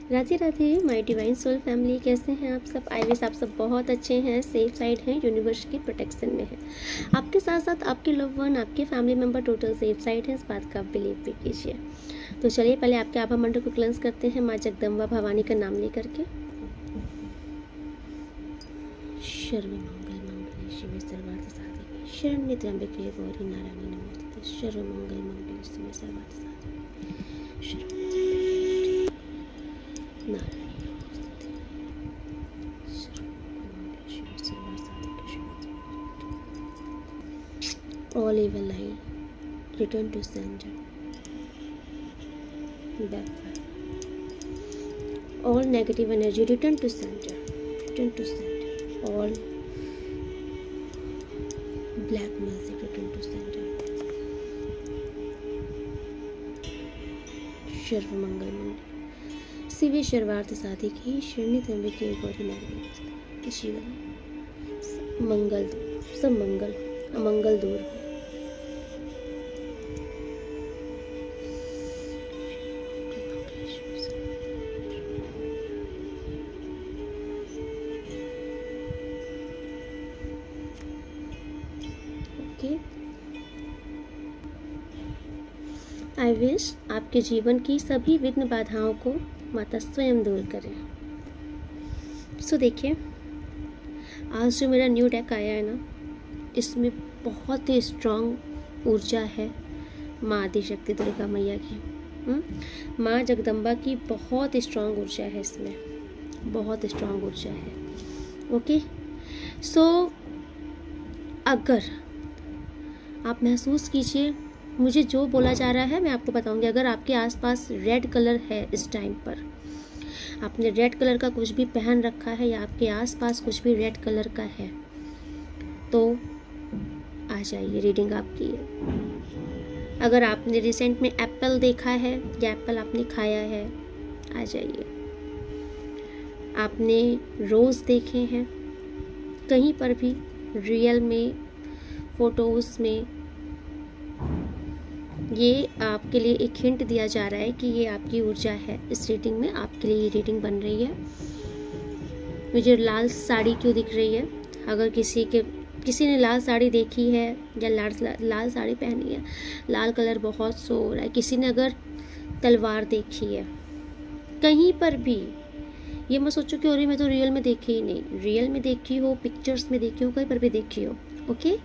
Radhe Radhe my divine soul family, कैसे हैं आप सब? आई विश आप सब बहुत अच्छे हैं, सेफ साइड हैं, यूनिवर्स की प्रोटेक्शन में हैं। आपके साथ साथ आपके लव वन, आपके family member total safe side हैं, इस बात का आप बिलीव भी कीजिए। तो चलिए पहले आपके आभा मंडल को क्लेंस करते हैं माँ जगदम्बा भवानी का नाम लेकर के। सर्वमंगल मंगले शिवे सर्वार्थ साधिके शरण्य त्र्यंबके गौरी नारायणी नमोस्तुते। सर्वमंगल मंगले शिवे सर्वार्थ साधिके all evil line return to center, backfire. All negative energy return to center, all black magic return to center. सर्व मंगल मंगल शिवे सर्वार्थ साधिके शरण्य त्र्यंबके गौरी नारायणी शिव मंगल सब मंगल अमंगल दूर हो। आई विश आपके जीवन की सभी विघ्न बाधाओं को माता स्वयं दूर करें। सो देखिए, आज जो मेरा न्यू डेक आया है ना, इसमें बहुत ही स्ट्रांग ऊर्जा है माँ आदिशक्ति दुर्गा मैया की। माँ जगदम्बा की बहुत स्ट्रांग ऊर्जा है, इसमें बहुत स्ट्रांग ऊर्जा है। ओके, सो अगर आप महसूस कीजिए, मुझे जो बोला जा रहा है मैं आपको बताऊंगी। अगर आपके आसपास रेड कलर है, इस टाइम पर आपने रेड कलर का कुछ भी पहन रखा है या आपके आसपास कुछ भी रेड कलर का है, तो आ जाइए, रीडिंग आपकी है। अगर आपने रिसेंट में एप्पल देखा है या एप्पल आपने खाया है, आ जाइए। आपने रोज़ देखे हैं कहीं पर भी, रियल में, फोटोज़ में, ये आपके लिए एक हिंट दिया जा रहा है कि ये आपकी ऊर्जा है। इस रीडिंग में आपके लिए ये रीडिंग बन रही है। मुझे लाल साड़ी क्यों दिख रही है? अगर किसी ने लाल साड़ी देखी है या लाल साड़ी पहनी है, लाल कलर बहुत शो हो रहा है। किसी ने अगर तलवार देखी है कहीं पर भी, ये मत सोचो कि अरे मैं तो रियल में देखी ही नहीं। रियल में देखी हो, पिक्चर्स में देखी हो, कहीं पर भी देखी हो। ओके,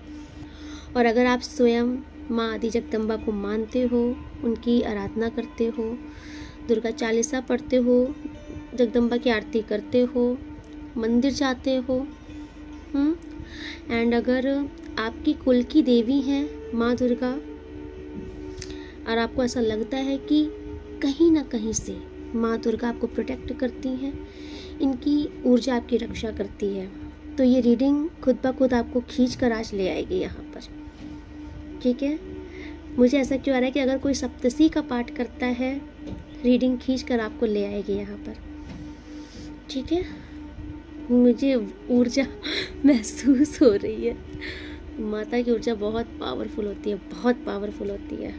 और अगर आप स्वयं माँ आदि जगदम्बा को मानते हो, उनकी आराधना करते हो, दुर्गा चालीसा पढ़ते हो, जगदम्बा की आरती करते हो, मंदिर जाते हो, एंड अगर आपकी कुल की देवी हैं माँ दुर्गा, और आपको ऐसा लगता है कि कहीं ना कहीं से माँ दुर्गा आपको प्रोटेक्ट करती हैं, इनकी ऊर्जा आपकी रक्षा करती है, तो ये रीडिंग खुद ब खुद आपको खींच कर आज ले आएगी यहाँ पर। ठीक है, मुझे ऐसा क्यों आ रहा है कि अगर कोई सप्तशी का पाठ करता है, रीडिंग खींच कर आपको ले आएगी यहाँ पर। ठीक है, मुझे ऊर्जा महसूस हो रही है। माता की ऊर्जा बहुत पावरफुल होती है, बहुत पावरफुल होती है।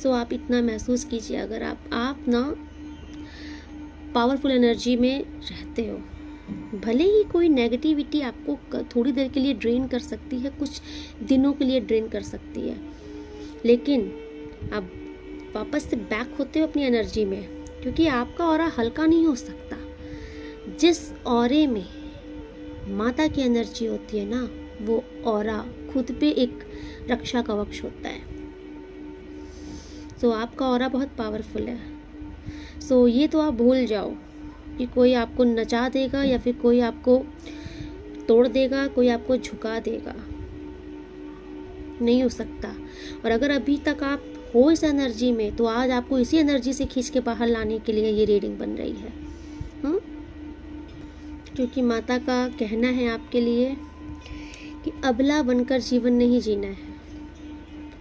सो आप इतना महसूस कीजिए, अगर आप ना पावरफुल एनर्जी में रहते हो, भले ही कोई नेगेटिविटी आपको थोड़ी देर के लिए ड्रेन कर सकती है, कुछ दिनों के लिए ड्रेन कर सकती है, लेकिन आप वापस से बैक होते हो अपनी एनर्जी में, क्योंकि आपका ऑरा हल्का नहीं हो सकता। जिस ऑरे में माता की एनर्जी होती है ना, वो ऑरा खुद पे एक रक्षा कवच होता है। सो आपका ऑरा बहुत पावरफुल है। सो ये तो आप भूल जाओ कि कोई आपको नचा देगा या फिर कोई आपको तोड़ देगा, कोई आपको झुका देगा, नहीं हो सकता। और अगर अभी तक आप हो इस एनर्जी में, तो आज आपको इसी एनर्जी से खींच के बाहर लाने के लिए ये रीडिंग बन रही है। क्योंकि माता का कहना है आपके लिए कि अबला बनकर जीवन नहीं जीना है।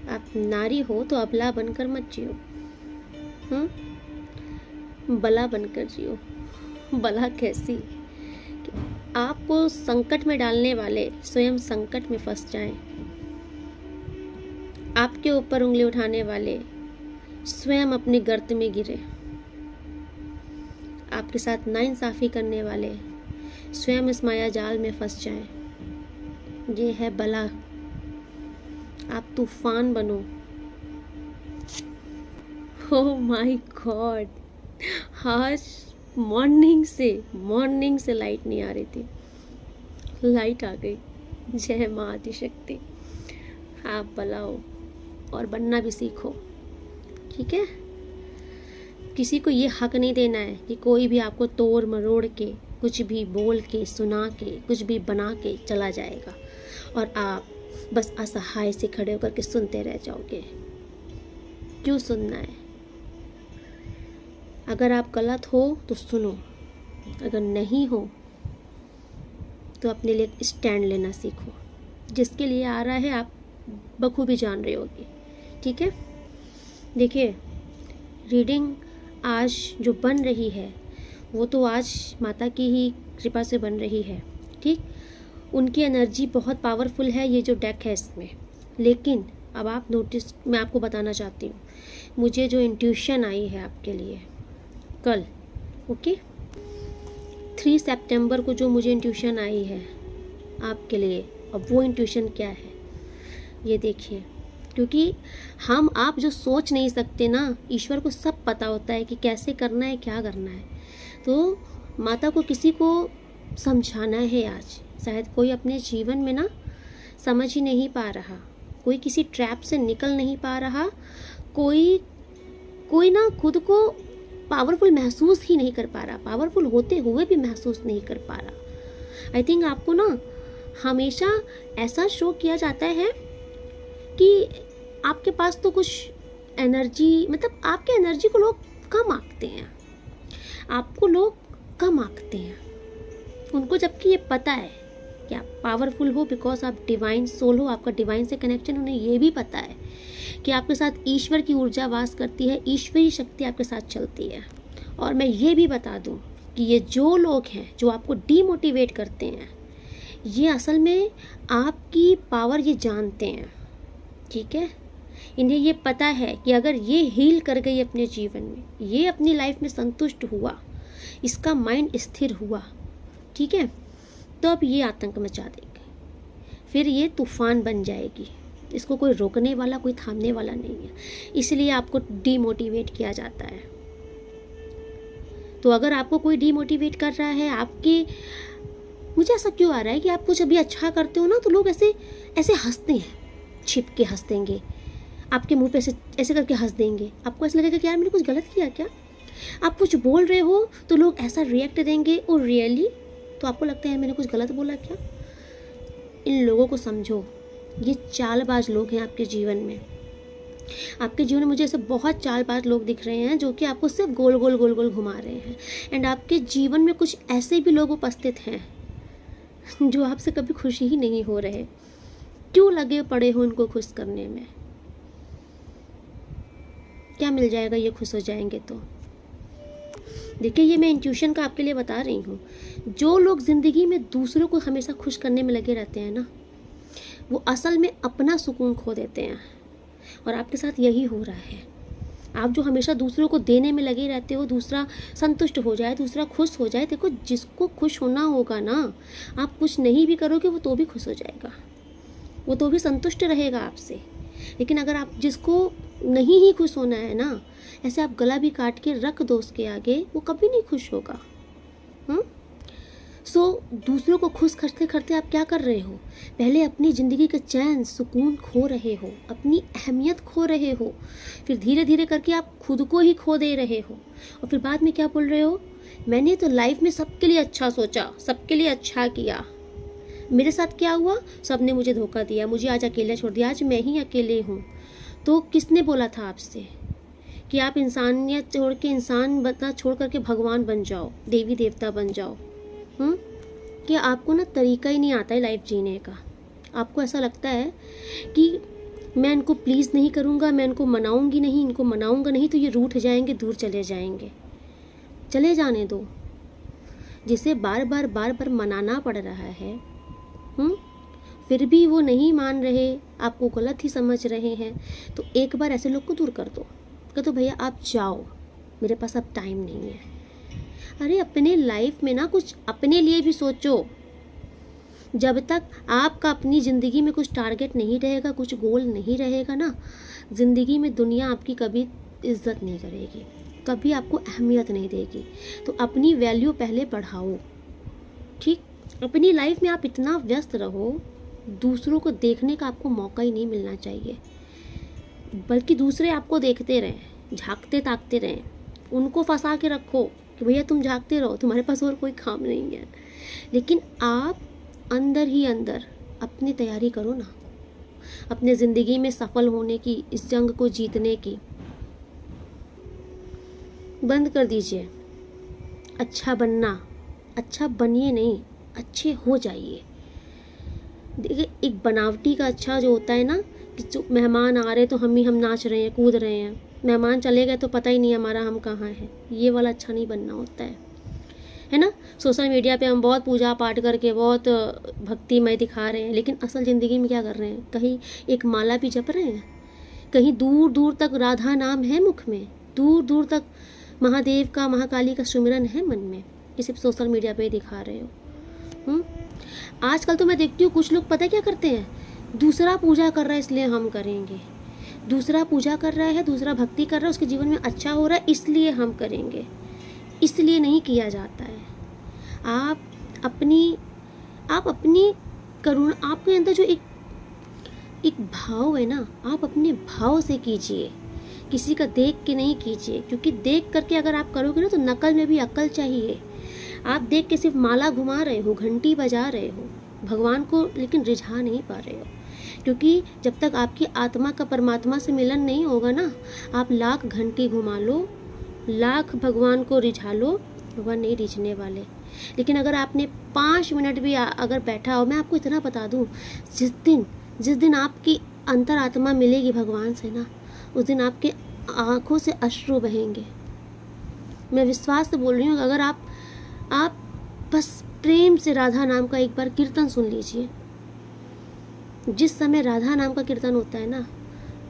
आप नारी हो तो अबला बनकर मत जियो, बला बनकर जियो। बला कैसी कि आपको संकट में डालने वाले स्वयं संकट में फंस जाएं, आपके ऊपर उंगली उठाने वाले स्वयं अपने गर्त में गिरे, आपके साथ नाइंसाफ़ी करने वाले स्वयं इस माया जाल में फंस जाएं। ये है बला। आप तूफान बनो। ओह माय गॉड, आज मॉर्निंग से लाइट नहीं आ रही थी, लाइट आ गई। जय माँ आदिशक्ति। आप बलाओ और बनना भी सीखो, ठीक है। किसी को ये हक नहीं देना है कि कोई भी आपको तोड़ मरोड़ के, कुछ भी बोल के, सुना के, कुछ भी बना के चला जाएगा और आप बस असहाय से खड़े होकर के सुनते रह जाओगे। क्यों सुनना है? अगर आप गलत हो तो सुनो, अगर नहीं हो तो अपने लिए स्टैंड लेना सीखो। जिसके लिए आ रहा है आप बखूबी जान रहे होगे, ठीक है। देखिए, रीडिंग आज जो बन रही है वो तो आज माता की ही कृपा से बन रही है, ठीक। उनकी एनर्जी बहुत पावरफुल है, ये जो डेक है इसमें। लेकिन अब आप नोटिस, मैं आपको बताना चाहती हूँ, मुझे जो इंट्यूशन आई है आपके लिए कल, ओके, 3 सितंबर को जो मुझे इंट्यूशन आई है आपके लिए, अब वो इंट्यूशन क्या है ये देखिए। क्योंकि हम आप जो सोच नहीं सकते ना, ईश्वर को सब पता होता है कि कैसे करना है, क्या करना है। तो माता को किसी को समझाना है आज। शायद कोई अपने जीवन में ना समझ ही नहीं पा रहा, कोई किसी ट्रैप से निकल नहीं पा रहा, कोई ना खुद को पावरफुल महसूस ही नहीं कर पा रहा, पावरफुल होते हुए भी महसूस नहीं कर पा रहा। आई थिंक आपको ना हमेशा ऐसा शो किया जाता है कि आपके पास तो कुछ एनर्जी, मतलब आपके एनर्जी को लोग कम आंकते हैं, आपको लोग कम आंकते हैं उनको, जबकि ये पता है कि आप पावरफुल हो, बिकॉज आप डिवाइन सोल हो, आपका डिवाइन से कनेक्शन, उन्हें ये भी पता है कि आपके साथ ईश्वर की ऊर्जा वास करती है, ईश्वरी शक्ति आपके साथ चलती है। और मैं ये भी बता दूं कि ये जो लोग हैं जो आपको डीमोटिवेट करते हैं, ये असल में आपकी पावर ये जानते हैं, ठीक है। इन्हें ये पता है कि अगर ये हील कर गई अपने जीवन में, ये अपनी लाइफ में संतुष्ट हुआ, इसका माइंड स्थिर हुआ, ठीक है, तो अब ये आतंक मचा देगी, फिर ये तूफान बन जाएगी। इसको कोई रोकने वाला, कोई थामने वाला नहीं है, इसलिए आपको डीमोटिवेट किया जाता है। तो अगर आपको कोई डीमोटिवेट कर रहा है, आपके, मुझे ऐसा क्यों आ रहा है कि आप कुछ अभी अच्छा करते हो ना तो लोग ऐसे ऐसे हंसते हैं, छिप के हंस देंगे, आपके मुंह पे ऐसे ऐसे करके हंस देंगे। आपको ऐसा लगेगा कि यार मैंने कुछ गलत किया क्या। आप कुछ बोल रहे हो तो लोग ऐसा रिएक्ट देंगे, और रियली तो आपको लगता है मैंने कुछ गलत बोला क्या। इन लोगों को समझो, ये चालबाज लोग हैं आपके जीवन में। आपके जीवन में मुझे ऐसे बहुत चालबाज लोग दिख रहे हैं जो कि आपको सिर्फ गोल गोल गोल गोल घुमा रहे हैं। एंड आपके जीवन में कुछ ऐसे भी लोग उपस्थित हैं जो आपसे कभी खुश ही नहीं हो रहे। क्यों लगे पड़े हो उनको खुश करने में? क्या मिल जाएगा ये खुश हो जाएंगे तो? देखिए, ये मैं इंट्यूशन का आपके लिए बता रही हूँ। जो लोग ज़िंदगी में दूसरों को हमेशा खुश करने में लगे रहते हैं ना, वो असल में अपना सुकून खो देते हैं। और आपके साथ यही हो रहा है। आप जो हमेशा दूसरों को देने में लगे रहते हो, दूसरा संतुष्ट हो जाए, दूसरा खुश हो जाए। देखो, जिसको खुश होना होगा ना, आप कुछ नहीं भी करोगे वो तो भी खुश हो जाएगा, वो तो भी संतुष्ट रहेगा आपसे। लेकिन अगर आप जिसको नहीं ही खुश होना है ना, ऐसे आप गला भी काट के रख दो उसके आगे, वो कभी नहीं खुश होगा। सो दूसरों को खुश करते करते आप क्या कर रहे हो? पहले अपनी ज़िंदगी का चैन सुकून खो रहे हो, अपनी अहमियत खो रहे हो, फिर धीरे धीरे करके आप खुद को ही खो दे रहे हो। और फिर बाद में क्या बोल रहे हो? मैंने तो लाइफ में सबके लिए अच्छा सोचा, सबके लिए अच्छा किया, मेरे साथ क्या हुआ? सबने मुझे धोखा दिया, मुझे आज अकेला छोड़ दिया, आज मैं ही अकेले हूँ। तो किसने बोला था आपसे कि आप इंसानियत छोड़ के, इंसान बनना छोड़ करके भगवान बन जाओ, देवी देवता बन जाओ? कि आपको ना तरीका ही नहीं आता है लाइफ जीने का। आपको ऐसा लगता है कि मैं इनको प्लीज़ नहीं करूँगा, मैं इनको मनाऊँगी नहीं, इनको मनाऊँगा नहीं तो ये रूठ जाएंगे, दूर चले जाएंगे। चले जाने दो। जिसे बार बार मनाना पड़ रहा है, फिर भी वो नहीं मान रहे, आपको गलत ही समझ रहे हैं, तो एक बार ऐसे लोग को दूर कर दो। कह दो भैया आप जाओ, मेरे पास अब टाइम नहीं है। अरे अपने लाइफ में ना कुछ अपने लिए भी सोचो। जब तक आपका अपनी ज़िंदगी में कुछ टारगेट नहीं रहेगा, कुछ गोल नहीं रहेगा ना, ज़िंदगी में दुनिया आपकी कभी इज्जत नहीं करेगी, कभी आपको अहमियत नहीं देगी। तो अपनी वैल्यू पहले बढ़ाओ, ठीक। अपनी लाइफ में आप इतना व्यस्त रहो, दूसरों को देखने का आपको मौका ही नहीं मिलना चाहिए, बल्कि दूसरे आपको देखते रहें, झांकते ताकते रहें, उनको फंसा के रखो कि भैया तुम झांकते रहो, तुम्हारे पास और कोई काम नहीं है। लेकिन आप अंदर ही अंदर अपनी तैयारी करो ना, अपने ज़िंदगी में सफल होने की, इस जंग को जीतने की। बंद कर दीजिए अच्छा बनना, अच्छा बनिए नहीं, अच्छे हो जाइए। देखिए एक बनावटी का अच्छा जो होता है ना, कि जो मेहमान आ रहे तो हम नाच रहे हैं, कूद रहे हैं, मेहमान चले गए तो पता ही नहीं हमारा हम कहाँ हैं, ये वाला अच्छा नहीं बनना होता है ना। सोशल मीडिया पे हम बहुत पूजा पाठ करके बहुत भक्तिमय दिखा रहे हैं, लेकिन असल ज़िंदगी में क्या कर रहे हैं? कहीं एक माला भी जप रहे हैं, कहीं दूर दूर तक राधा नाम है मुख में, दूर दूर तक महादेव का, महाकाली का सुमिरन है मन में, कि सिर्फ सोशल मीडिया पे ही दिखा रहे हो। आजकल तो मैं देखती हूँ कुछ लोग पता क्या करते हैं, दूसरा पूजा कर रहा है इसलिए हम करेंगे, दूसरा पूजा कर रहा है, दूसरा भक्ति कर रहा है, उसके जीवन में अच्छा हो रहा है इसलिए हम करेंगे, इसलिए नहीं किया जाता है। आप अपनी करुणा, आपके अंदर जो एक भाव है ना, आप अपने भाव से कीजिए, किसी का देख के नहीं कीजिए, क्योंकि देख करके अगर आप करोगे ना तो नकल में भी अक्ल चाहिए। आप देख के सिर्फ माला घुमा रहे हो, घंटी बजा रहे हो, भगवान को लेकिन रिझा नहीं पा रहे हो, क्योंकि जब तक आपकी आत्मा का परमात्मा से मिलन नहीं होगा ना, आप लाख घंटी घुमा लो, लाख भगवान को रिझा लो, भगवान नहीं रिझने वाले। लेकिन अगर आपने 5 मिनट भी अगर बैठा हो, मैं आपको इतना बता दूं, जिस दिन आपकी अंतरात्मा मिलेगी भगवान से ना, उस दिन आपके आंखों से अश्रु बहेंगे। मैं विश्वास से बोल रही हूँ, अगर आप बस प्रेम से राधा नाम का एक बार कीर्तन सुन लीजिए। जिस समय राधा नाम का कीर्तन होता है ना,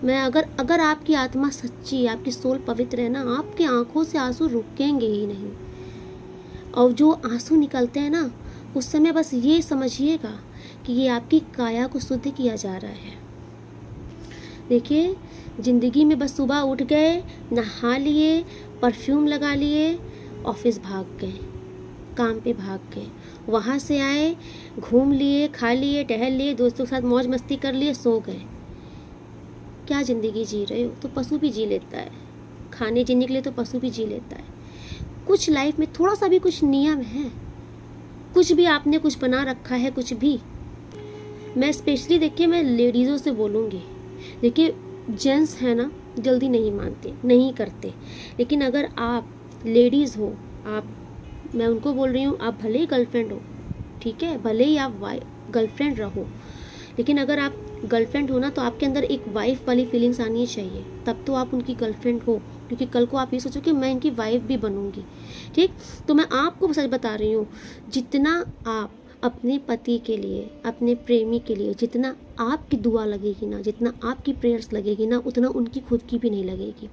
मैं अगर आपकी आत्मा सच्ची, आपकी सोल पवित्र है ना, आपकी आंखों से आंसू रुकेंगे ही नहीं। और जो आंसू निकलते हैं ना, उस समय बस ये समझिएगा कि ये आपकी काया को शुद्ध किया जा रहा है। देखिए ज़िंदगी में बस सुबह उठ गए, नहा लिए, परफ्यूम लगा लिए, ऑफिस भाग गए, काम पे भाग गए, वहाँ से आए, घूम लिए, खा लिए, टहल लिए, दोस्तों के साथ मौज मस्ती कर लिए, सो गए। क्या ज़िंदगी जी रहे हो? तो पशु भी जी लेता है, खाने जीने के लिए तो पशु भी जी लेता है। कुछ लाइफ में थोड़ा सा भी कुछ नियम है, कुछ भी आपने कुछ बना रखा है, कुछ भी। मैं स्पेशली देखिए, मैं लेडीज़ों से बोलूँगी, देखिए जेंट्स है ना जल्दी नहीं मानते, नहीं करते, लेकिन अगर आप लेडीज़ हो, मैं उनको बोल रही हूँ, आप भले ही गर्लफ्रेंड हो, ठीक है, भले ही आप गर्लफ्रेंड रहो, लेकिन अगर आप गर्लफ्रेंड हो ना, तो आपके अंदर एक वाइफ वाली फीलिंग्स आनी चाहिए, तब तो आप उनकी गर्लफ्रेंड हो। क्योंकि कल को आप ये सोचो कि मैं इनकी वाइफ भी बनूंगी, ठीक। तो मैं आपको सच बता रही हूँ, जितना आप अपने पति के लिए, अपने प्रेमी के लिए, जितना आपकी दुआ लगेगी ना, जितना आपकी प्रेयर्स लगेगी ना, उतना उनकी खुद की भी नहीं लगेगी।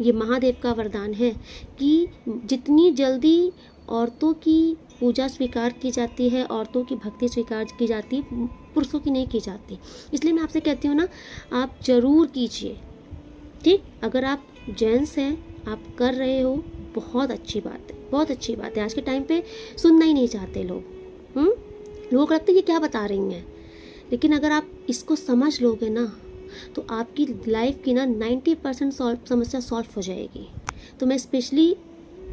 ये महादेव का वरदान है कि जितनी जल्दी औरतों की पूजा स्वीकार की जाती है, औरतों की भक्ति स्वीकार की जाती है, पुरुषों की नहीं की जाती। इसलिए मैं आपसे कहती हूँ ना, आप ज़रूर कीजिए, ठीक। अगर आप जेंट्स हैं, आप कर रहे हो, बहुत अच्छी बात है, बहुत अच्छी बात है। आज के टाइम पे सुनना ही नहीं चाहते लोग, लोग लगता है ये क्या बता रही हैं, लेकिन अगर आप इसको समझ लोगे ना, तो आपकी लाइफ की ना 90% समस्या सॉल्व हो जाएगी। तो मैं स्पेशली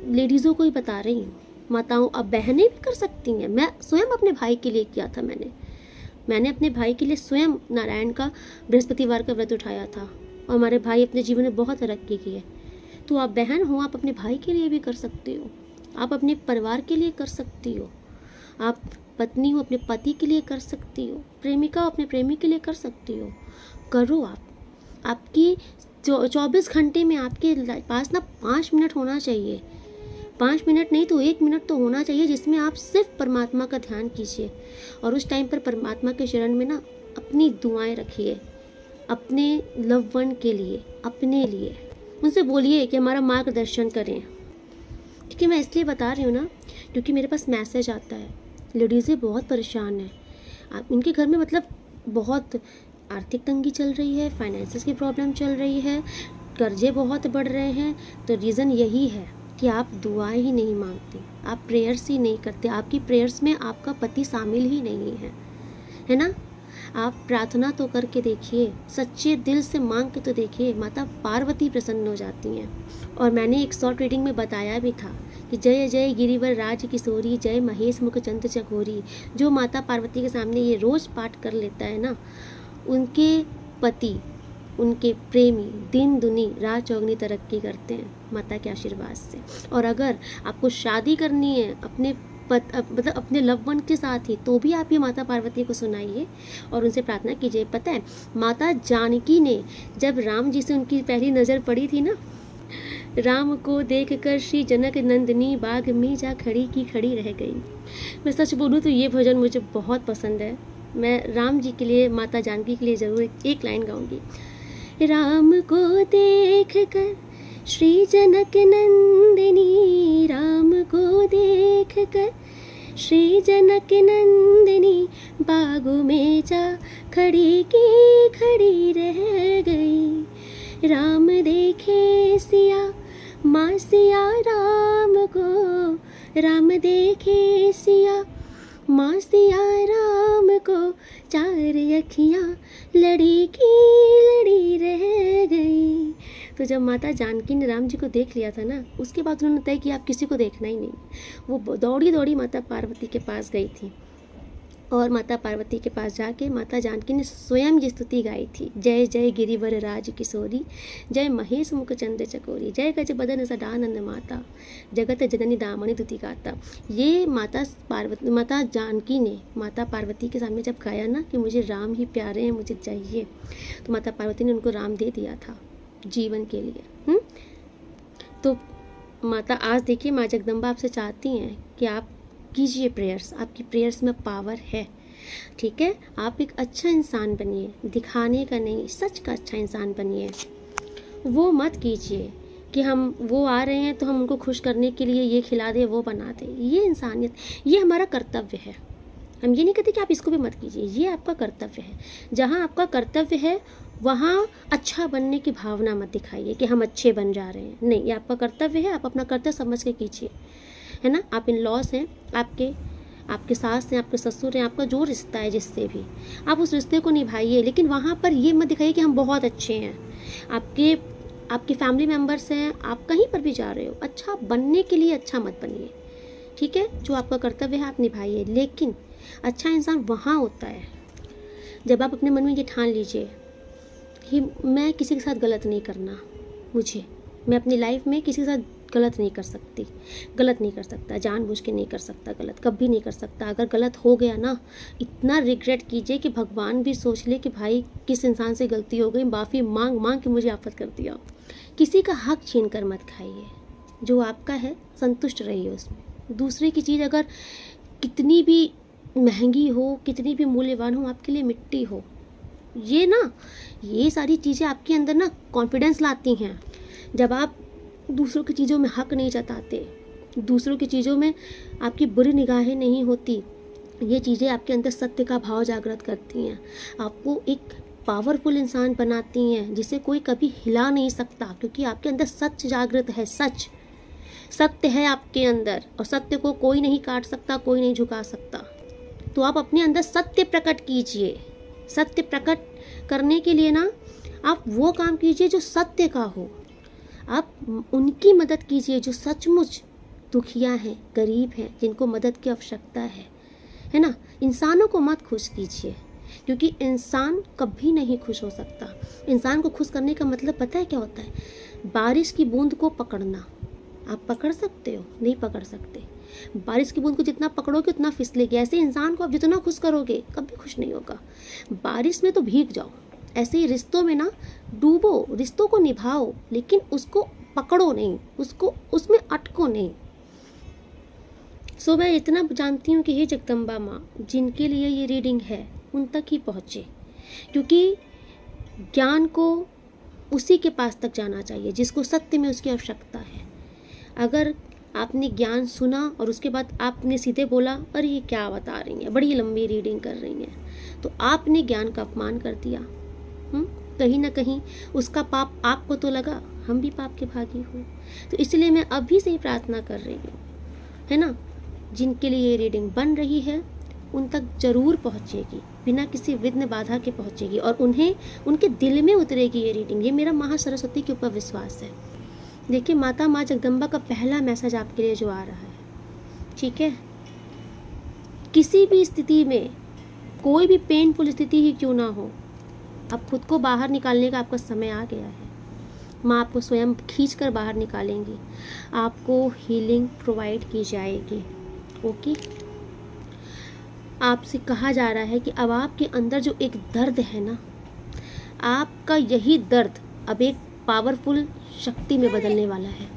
लेडीज़ों को ही बता रही हूँ, माताओं, अब बहनें भी कर सकती हैं। मैं स्वयं अपने भाई के लिए किया था, मैंने अपने भाई के लिए स्वयं नारायण का बृहस्पतिवार का व्रत उठाया था, और हमारे भाई अपने जीवन में बहुत तरक्की की है। तो आप बहन हो, आप अपने भाई के लिए भी कर सकते हो, आप अपने परिवार के लिए कर सकती हो, आप पत्नी हो, अपने पति के लिए कर सकती हो, प्रेमिका हो, अपने प्रेमी के लिए कर सकती हो। करो आप। आपकी 24 घंटे में आपके पास ना 5 मिनट होना चाहिए, 5 मिनट नहीं तो 1 मिनट तो होना चाहिए, जिसमें आप सिर्फ परमात्मा का ध्यान कीजिए। और उस टाइम पर परमात्मा के शरण में ना अपनी दुआएं रखिए, अपने लव वन के लिए, अपने लिए उनसे बोलिए कि हमारा मार्गदर्शन करें, ठीक कि मैं इसलिए बता रही हूँ ना, क्योंकि मेरे पास मैसेज आता है, लेडीज़ें बहुत परेशान हैं। आप इनके घर में मतलब बहुत आर्थिक तंगी चल रही है, फाइनेंसेस की प्रॉब्लम चल रही है, कर्जे बहुत बढ़ रहे हैं। तो रीज़न यही है कि आप दुआएं ही नहीं मांगते, आप प्रेयर्स ही नहीं करते, आपकी प्रेयर्स में आपका पति शामिल ही नहीं है ना। आप प्रार्थना तो करके देखिए, सच्चे दिल से मांग के तो देखिए, माता पार्वती प्रसन्न हो जाती हैं। और मैंने एक शॉर्ट रीडिंग में बताया भी था कि जय जय गिरिवर राज किशोरी, जय महेश मुख चंद्र चकोरी। जो माता पार्वती के सामने ये रोज़ पाठ कर लेता है ना, उनके पति, उनके प्रेमी दिन दुनी रात चौगनी तरक्की करते हैं माता के आशीर्वाद से। और अगर आपको शादी करनी है अपने मतलब अपने लव वन के साथ ही, तो भी आप ये माता पार्वती को सुनाइए और उनसे प्रार्थना कीजिए। पता है, माता जानकी ने जब राम जी से उनकी पहली नज़र पड़ी थी ना, राम को देखकर श्री जनक नंदिनी बाग में जा खड़ी की खड़ी रह गई। मैं सच बोलूँ तो ये भजन मुझे बहुत पसंद है। मैं राम जी के लिए, माता जानकी के लिए ज़रूर एक लाइन गाऊंगी। राम को देख कर श्री जनक नंदिनी, राम को देख कर श्री जनक नंदिनी बागों में जा खड़ी की खड़ी रह गई। राम देखे सिया माँ सिया राम को, राम देखे सिया माँ सिया राम को, चार अखियाँ लड़ी की लड़ी रह गई। तो जब माता जानकी ने राम जी को देख लिया था ना, उसके बाद उन्होंने तय किया आप किसी को देखना ही नहीं। वो दौड़ी दौड़ी माता पार्वती के पास गई थी और माता पार्वती के पास जाके माता जानकी ने स्वयं ये स्तुति गाई थी, जय जय गिरिवर राज किशोरी, जय महेश मुख चंद्र चकोरी, जय गज बदन सदानंद माता, जगत जननी दामनी दुति गाता। ये माता जानकी ने माता पार्वती के सामने जब गाया ना कि मुझे राम ही प्यारे हैं, मुझे चाहिए, तो माता पार्वती ने उनको राम दे दिया था जीवन के लिए। तो माता आज देखिए, माँ जगदम्बा आपसे चाहती हैं कि आप कीजिए प्रेयर्स, आपकी प्रेयर्स में पावर है। ठीक है, आप एक अच्छा इंसान बनिए, दिखाने का नहीं, सच का अच्छा इंसान बनिए। वो मत कीजिए कि हम वो आ रहे हैं तो हम उनको खुश करने के लिए ये खिला दें वो बना दें। ये इंसानियत, ये हमारा कर्तव्य है। हम ये नहीं कहते कि आप इसको भी मत कीजिए, ये आपका कर्तव्य है। जहाँ आपका कर्तव्य है वहाँ अच्छा बनने की भावना मत दिखाइए कि हम अच्छे बन जा रहे हैं। नहीं, ये आपका कर्तव्य है, आप अपना कर्तव्य समझ के कीजिए, है ना। आप इन लॉस हैं, आपके सास हैं, आपके ससुर हैं, आपका जो रिश्ता है जिससे भी, आप उस रिश्ते को निभाइए, लेकिन वहाँ पर ये मत दिखाइए कि हम बहुत अच्छे हैं। आपके फैमिली मेम्बर्स हैं, आप कहीं पर भी जा रहे हो, अच्छा बनने के लिए अच्छा मत बनिए। ठीक है, जो आपका कर्तव्य है आप निभाइए, लेकिन अच्छा इंसान वहाँ होता है जब आप अपने मन में ये ठान लीजिए कि मैं किसी के साथ गलत नहीं करना, मैं अपनी लाइफ में किसी के साथ गलत नहीं कर सकता, जानबूझ के नहीं कर सकता, गलत कभी नहीं कर सकता। अगर गलत हो गया ना, इतना रिग्रेट कीजिए कि भगवान भी सोच ले कि भाई किस इंसान से गलती हो गई, माफ़ी मांग के मुझे आफत कर दिया। किसी का हक छीन कर मत खाइए, जो आपका है संतुष्ट रहिए उसमें। दूसरे की चीज़ अगर कितनी भी महंगी हो, कितनी भी मूल्यवान हो, आपके लिए मिट्टी हो, ये सारी चीज़ें आपके अंदर ना कॉन्फिडेंस लाती हैं। जब आप दूसरों की चीज़ों में हक नहीं जताते, दूसरों की चीज़ों में आपकी बुरी निगाहें नहीं होती, ये चीज़ें आपके अंदर सत्य का भाव जागृत करती हैं, आपको एक पावरफुल इंसान बनाती हैं जिसे कोई कभी हिला नहीं सकता, क्योंकि आपके अंदर सच जागृत है। सत्य है आपके अंदर, और सत्य को कोई नहीं काट सकता, कोई नहीं झुका सकता। तो आप अपने अंदर सत्य प्रकट कीजिए। सत्य प्रकट करने के लिए ना आप वो काम कीजिए जो सत्य का हो। आप उनकी मदद कीजिए जो सचमुच दुखिया हैं, गरीब हैं, जिनको मदद की आवश्यकता है ना। इंसानों को मत खुश कीजिए, क्योंकि इंसान कभी नहीं खुश हो सकता। इंसान को खुश करने का मतलब पता है क्या होता है? बारिश की बूंद को पकड़ना। आप पकड़ सकते हो? नहीं पकड़ सकते। बारिश की बूंद को जितना पकड़ोगे उतना फिसलेगी। ऐसे इंसान को आप जितना खुश करोगे कभी खुश नहीं होगा। बारिश में तो भीग जाओ, ऐसे ही रिश्तों में ना डूबो, रिश्तों को निभाओ, लेकिन उसको पकड़ो नहीं, उसमें अटको नहीं। सो मैं इतना जानती हूँ कि हे जगदम्बा माँ, जिनके लिए ये रीडिंग है उन तक ही पहुँचे, क्योंकि ज्ञान को उसी के पास तक जाना चाहिए जिसको सत्य में उसकी आवश्यकता है। अगर आपने ज्ञान सुना और उसके बाद आपने सीधे बोला अरे ये क्या बता रही हैं, बड़ी लंबी रीडिंग कर रही हैं, तो आपने ज्ञान का अपमान कर दिया। कहीं ना कहीं उसका पाप आपको तो लगा, हम भी पाप के भागी हुए। तो इसलिए मैं अभी से ही प्रार्थना कर रही हूँ, है ना, जिनके लिए ये रीडिंग बन रही है उन तक जरूर पहुँचेगी, बिना किसी विघ्न बाधा के पहुँचेगी और उन्हें उनके दिल में उतरेगी ये रीडिंग। ये मेरा महासरस्वती के ऊपर विश्वास है। देखिए, माता माँ जगदम्बा का पहला मैसेज आपके लिए जो आ रहा है, ठीक है, किसी भी स्थिति में, कोई भी पेनफुल स्थिति ही क्यों ना हो, अब खुद को बाहर निकालने का आपका समय आ गया है। माँ आपको स्वयं खींच कर बाहर निकालेंगी, आपको हीलिंग प्रोवाइड की जाएगी। ओके, आपसे कहा जा रहा है कि अब आपके अंदर जो एक दर्द है ना, आपका यही दर्द अब एक पावरफुल शक्ति में बदलने वाला है।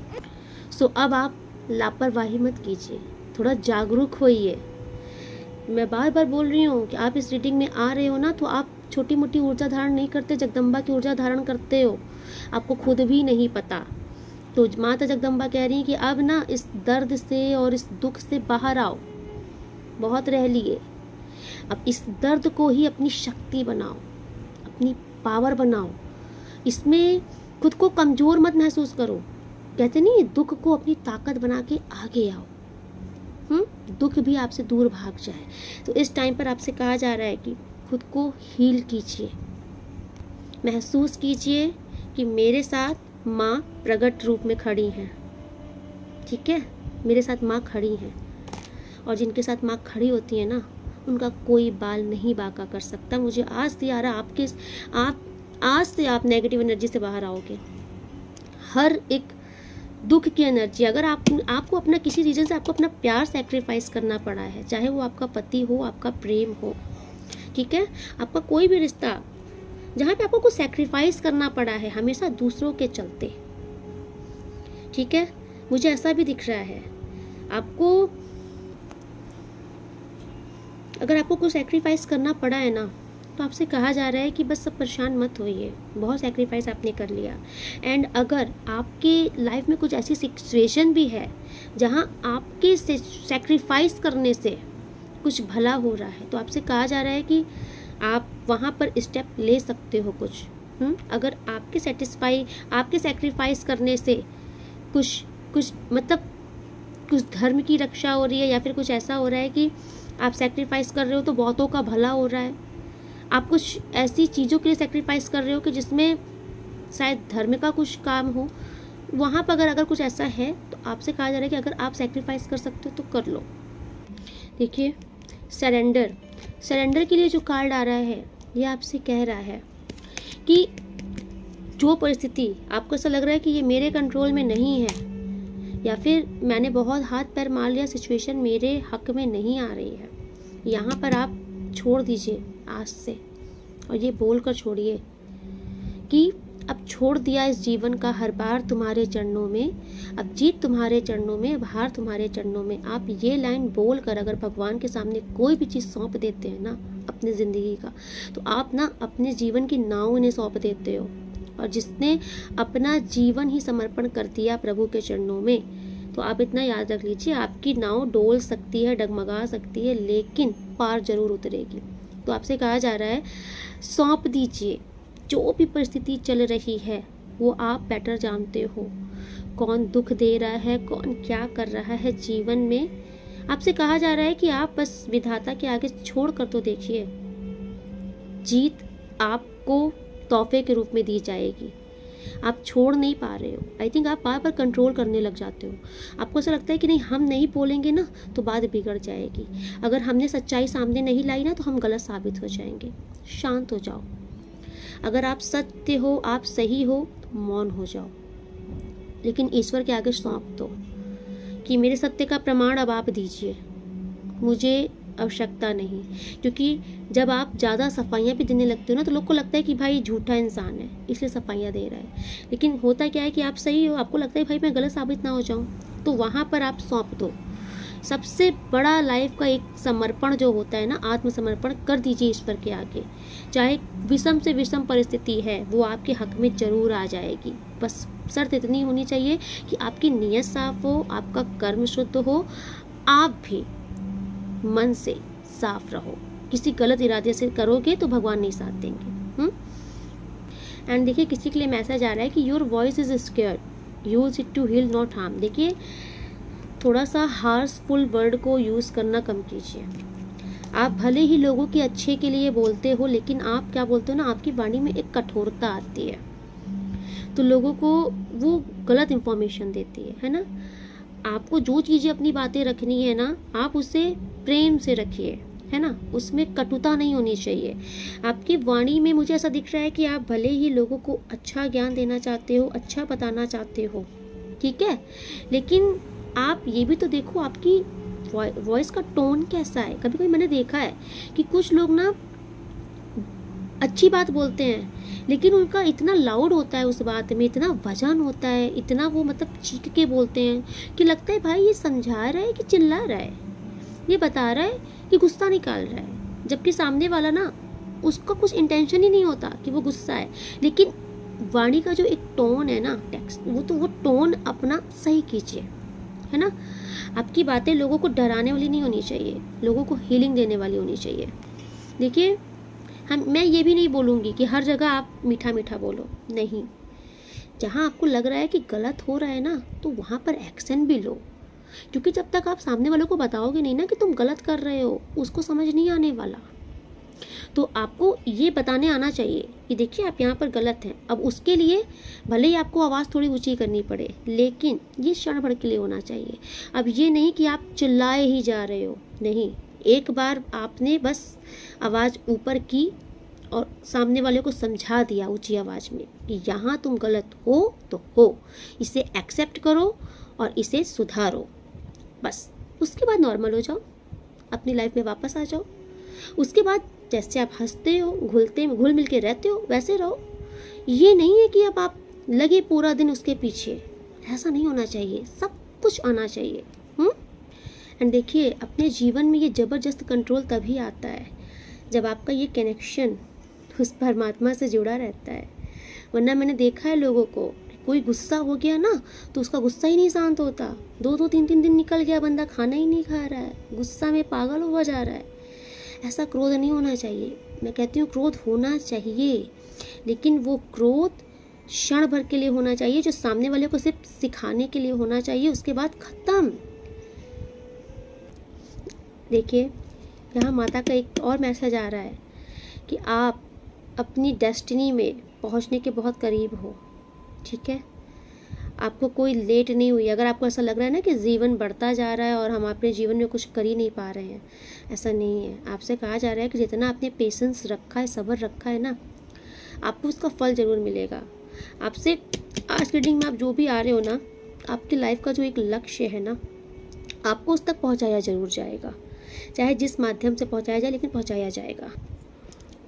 सो अब आप लापरवाही मत कीजिए, थोड़ा जागरूक होइए। मैं बार बार बोल रही हूँ कि आप इस रीडिंग में आ रहे हो ना, तो आप छोटी मोटी ऊर्जा धारण नहीं करते, जगदम्बा की ऊर्जा धारण करते हो, आपको खुद भी नहीं पता। तो माता जगदम्बा कह रही है कि अब ना इस दर्द से और इस दुख से बाहर आओ, बहुत रह लिए, अब इस दर्द को ही अपनी शक्ति बनाओ, अपनी पावर बनाओ, इसमें खुद को कमजोर मत महसूस करो। कहते नहीं, दुख को अपनी ताकत बना के आगे आओ, दुख भी आपसे दूर भाग जाए। तो इस टाइम पर आपसे कहा जा रहा है कि खुद को हील कीजिए, महसूस कीजिए कि मेरे साथ माँ प्रकट रूप में खड़ी हैं, ठीक है, मेरे साथ माँ खड़ी हैं। और जिनके साथ माँ खड़ी होती है ना, उनका कोई बाल नहीं बांका कर सकता। मुझे आज से आ रहा आज से आप नेगेटिव एनर्जी से बाहर आओगे। हर एक दुख की एनर्जी, अगर आपको अपना किसी रीजन से आपको अपना प्यार सैक्रिफाइस करना पड़ा है, चाहे वो आपका पति हो, आपका प्रेम हो, ठीक है, आपका कोई भी रिश्ता जहाँ पे आपको कुछ सैक्रिफाइस करना पड़ा है हमेशा दूसरों के चलते, ठीक है, मुझे ऐसा भी दिख रहा है। अगर आपको कुछ सैक्रिफाइस करना पड़ा है ना, तो आपसे कहा जा रहा है कि बस सब परेशान मत होइए, बहुत सैक्रिफाइस आपने कर लिया। एंड अगर आपके लाइफ में कुछ ऐसी सिचुएशन भी है जहां आपके सैक्रिफाइस करने से कुछ भला हो रहा है, तो आपसे कहा जा रहा है कि आप वहां पर स्टेप ले सकते हो कुछ। अगर आपके सैक्रिफाइस करने से कुछ मतलब कुछ धर्म की रक्षा हो रही है, या फिर कुछ ऐसा हो रहा है कि आप सैक्रिफाइस कर रहे हो तो बहुतों का भला हो रहा है, आप कुछ ऐसी चीज़ों के लिए सैक्रिफाइस कर रहे हो कि जिसमें शायद धर्म का कुछ काम हो, वहाँ पर अगर कुछ ऐसा है तो आपसे कहा जा रहा है कि अगर आप सैक्रिफाइस कर सकते हो तो कर लो। देखिए, सरेंडर के लिए जो कार्ड आ रहा है, ये आपसे कह रहा है कि जो परिस्थिति आपको ऐसा लग रहा है कि ये मेरे कंट्रोल में नहीं है, या फिर मैंने बहुत हाथ पैर मार लिया, सिचुएशन मेरे हक में नहीं आ रही है, यहाँ पर आप छोड़ दीजिए आज से, और ये बोल कर छोड़िए कि अब छोड़ दिया इस जीवन का हर बार तुम्हारे चरणों में, अब जीत तुम्हारे चरणों में, अब हार तुम्हारे चरणों में। आप ये लाइन बोल कर अगर भगवान के सामने कोई भी चीज़ सौंप देते हैं ना अपनी ज़िंदगी का, तो आप ना अपने जीवन की नाव इन्हें सौंप देते हो। और जिसने अपना जीवन ही समर्पण कर दिया प्रभु के चरणों में, तो आप इतना याद रख लीजिए, आपकी नाव डोल सकती है, डगमगा सकती है, लेकिन पार जरूर उतरेगी। तो आपसे कहा जा रहा है सौंप दीजिए, जो भी परिस्थिति चल रही है वो आप बेटर जानते हो, कौन दुख दे रहा है, कौन क्या कर रहा है जीवन में। आपसे कहा जा रहा है कि आप बस विधाता के आगे छोड़ कर तो देखिए, जीत आपको तोहफे के रूप में दी जाएगी। आप छोड़ नहीं पा रहे हो। आई थिंक आप बार बार कंट्रोल करने लग जाते हो। आपको ऐसा लगता है कि नहीं, हम नहीं बोलेंगे ना तो बात बिगड़ जाएगी, अगर हमने सच्चाई सामने नहीं लाई ना तो हम गलत साबित हो जाएंगे। शांत हो जाओ, अगर आप सत्य हो, आप सही हो, तो मौन हो जाओ, लेकिन ईश्वर के आगे सौंप दो कि मेरे सत्य का प्रमाण अब आप दीजिए, मुझे आवश्यकता नहीं। क्योंकि जब आप ज़्यादा सफाइयाँ भी देने लगते हो ना, तो लोग को लगता है कि भाई झूठा इंसान है इसलिए सफाइयाँ दे रहा है, लेकिन होता क्या है कि आप सही हो, आपको लगता है भाई मैं गलत साबित ना हो जाऊँ, तो वहाँ पर आप सौंप दो सबसे बड़ा लाइफ का एक समर्पण जो होता है ना, आत्मसमर्पण कर दीजिए ईश्वर के आगे। चाहे विषम से विषम परिस्थिति है वो आपके हक में जरूर आ जाएगी। बस शर्त इतनी होनी चाहिए कि आपकी नीयत साफ हो, आपका कर्म शुद्ध हो, आप भी मन से साफ रहो। किसी गलत इरादे से करोगे तो भगवान नहीं साथ देंगे। एंड देखिए किसी के लिए मैसेज आ रहा है कि your voice is scared, use it to heal not harm. देखिए थोड़ा सा हार्शफुल वर्ड को यूज़ करना कम कीजिए। आप भले ही लोगों के अच्छे के लिए बोलते हो, लेकिन आप क्या बोलते हो ना, आपकी वाणी में एक कठोरता आती है, तो लोगों को वो गलत इंफॉर्मेशन देती है ना। आपको जो चीज़ें अपनी बातें रखनी है ना, आप उसे प्रेम से रखिए, है ना, उसमें कटुता नहीं होनी चाहिए। आपकी वाणी में मुझे ऐसा दिख रहा है कि आप भले ही लोगों को अच्छा ज्ञान देना चाहते हो, अच्छा बताना चाहते हो, ठीक है, लेकिन आप ये भी तो देखो आपकी वॉइस का टोन कैसा है। कभी कभी मैंने देखा है कि कुछ लोग ना अच्छी बात बोलते हैं, लेकिन उनका इतना लाउड होता है, उस बात में इतना वजन होता है, इतना वो मतलब चीख के बोलते हैं कि लगता है भाई ये समझा रहा है कि चिल्ला रहा है, ये बता रहा है कि गुस्सा निकाल रहा है, जबकि सामने वाला ना उसका कुछ इंटेंशन ही नहीं होता कि वो गुस्सा है। लेकिन वाणी का जो एक टोन है ना, टेक्स्ट, वो टोन अपना सही कीजिए, है ना। आपकी बातें लोगों को डराने वाली नहीं होनी चाहिए, लोगों को हीलिंग देने वाली होनी चाहिए। देखिए मैं ये भी नहीं बोलूँगी कि हर जगह आप मीठा मीठा बोलो, नहीं। जहाँ आपको लग रहा है कि गलत हो रहा है ना, तो वहाँ पर एक्शन भी लो, क्योंकि जब तक आप सामने वालों को बताओगे नहीं ना कि तुम गलत कर रहे हो, उसको समझ नहीं आने वाला। तो आपको ये बताने आना चाहिए कि देखिए आप यहाँ पर गलत हैं। अब उसके लिए भले ही आपको आवाज़ थोड़ी ऊंची करनी पड़े, लेकिन ये क्षण भर के लिए होना चाहिए। अब ये नहीं कि आप चिल्लाए ही जा रहे हो, नहीं। एक बार आपने बस आवाज़ ऊपर की और सामने वाले को समझा दिया ऊंची आवाज़ में कि यहाँ तुम गलत हो तो हो, इसे एक्सेप्ट करो और इसे सुधारो, बस। उसके बाद नॉर्मल हो जाओ, अपनी लाइफ में वापस आ जाओ। उसके बाद जैसे आप हंसते हो, घुल मिल के रहते हो, वैसे रहो। ये नहीं है कि अब आप लगे पूरा दिन उसके पीछे, ऐसा नहीं होना चाहिए। सब कुछ आना चाहिए। एंड देखिए अपने जीवन में ये ज़बरदस्त कंट्रोल तभी आता है जब आपका ये कनेक्शन उस परमात्मा से जुड़ा रहता है। वरना मैंने देखा है लोगों को, कोई गुस्सा हो गया ना तो उसका गुस्सा ही नहीं शांत होता। 2-2 3-3 दिन निकल गया, बंदा खाना ही नहीं खा रहा है, गुस्सा में पागल हुआ जा रहा है। ऐसा क्रोध नहीं होना चाहिए। मैं कहती हूँ क्रोध होना चाहिए, लेकिन वो क्रोध क्षण भर के लिए होना चाहिए, जो सामने वाले को सिर्फ सिखाने के लिए होना चाहिए, उसके बाद खत्म। देखिए यहाँ माता का एक और मैसेज आ रहा है कि आप अपनी डेस्टिनी में पहुँचने के बहुत करीब हो, ठीक है। आपको कोई लेट नहीं हुई। अगर आपको ऐसा लग रहा है ना कि जीवन बढ़ता जा रहा है और हम अपने जीवन में कुछ कर ही नहीं पा रहे हैं, ऐसा नहीं है। आपसे कहा जा रहा है कि जितना आपने पेशेंस रखा है, सब्र रखा है ना, आपको उसका फल ज़रूर मिलेगा। आपसे आज की रीडिंग में आप जो भी आ रहे हो ना, आपकी लाइफ का जो एक लक्ष्य है ना, आपको उस तक पहुँचाया ज़रूर जाएगा, चाहे जिस माध्यम से पहुँचाया जाए, लेकिन पहुँचाया जाएगा।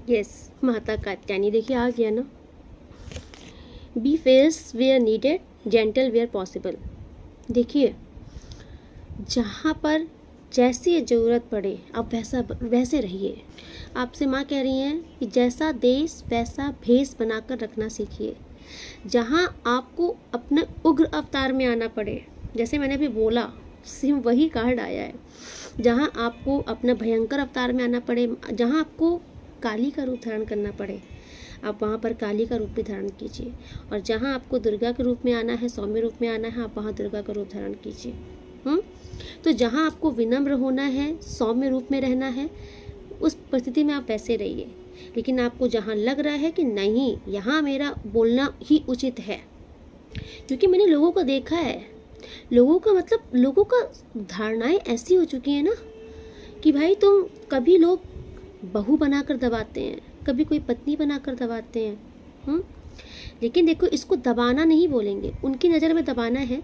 यस, माता कात्यायनी देखिए आ गया ना। Be fierce where needed, gentle where possible. देखिए जहाँ पर जैसी ज़रूरत पड़े आप वैसे रहिए। आपसे माँ कह रही हैं कि जैसा देश वैसा भेष बनाकर रखना सीखिए। जहाँ आपको अपने उग्र अवतार में आना पड़े, जैसे मैंने अभी बोला, सेम वही कार्ड आया है। जहाँ आपको अपना भयंकर अवतार में आना पड़े, जहाँ आपको काली का रूप धारण करना पड़े, आप वहाँ पर काली का रूप भी धारण कीजिए। और जहाँ आपको दुर्गा के रूप में आना है, सौम्य रूप में आना है, आप वहाँ दुर्गा का रूप धारण कीजिए। तो जहाँ आपको विनम्र होना है, सौम्य रूप में रहना है, उस परिस्थिति में आप वैसे रहिए। लेकिन आपको जहाँ लग रहा है कि नहीं, यहाँ मेरा बोलना ही उचित है, क्योंकि मैंने लोगों को देखा है, लोगों का धारणाएं ऐसी हो चुकी है ना कि भाई तुम कभी लोग बहू बनाकर दबाते हैं, कभी कोई पत्नी बनाकर दबाते हैं। लेकिन देखो इसको दबाना नहीं बोलेंगे, उनकी नज़र में दबाना है।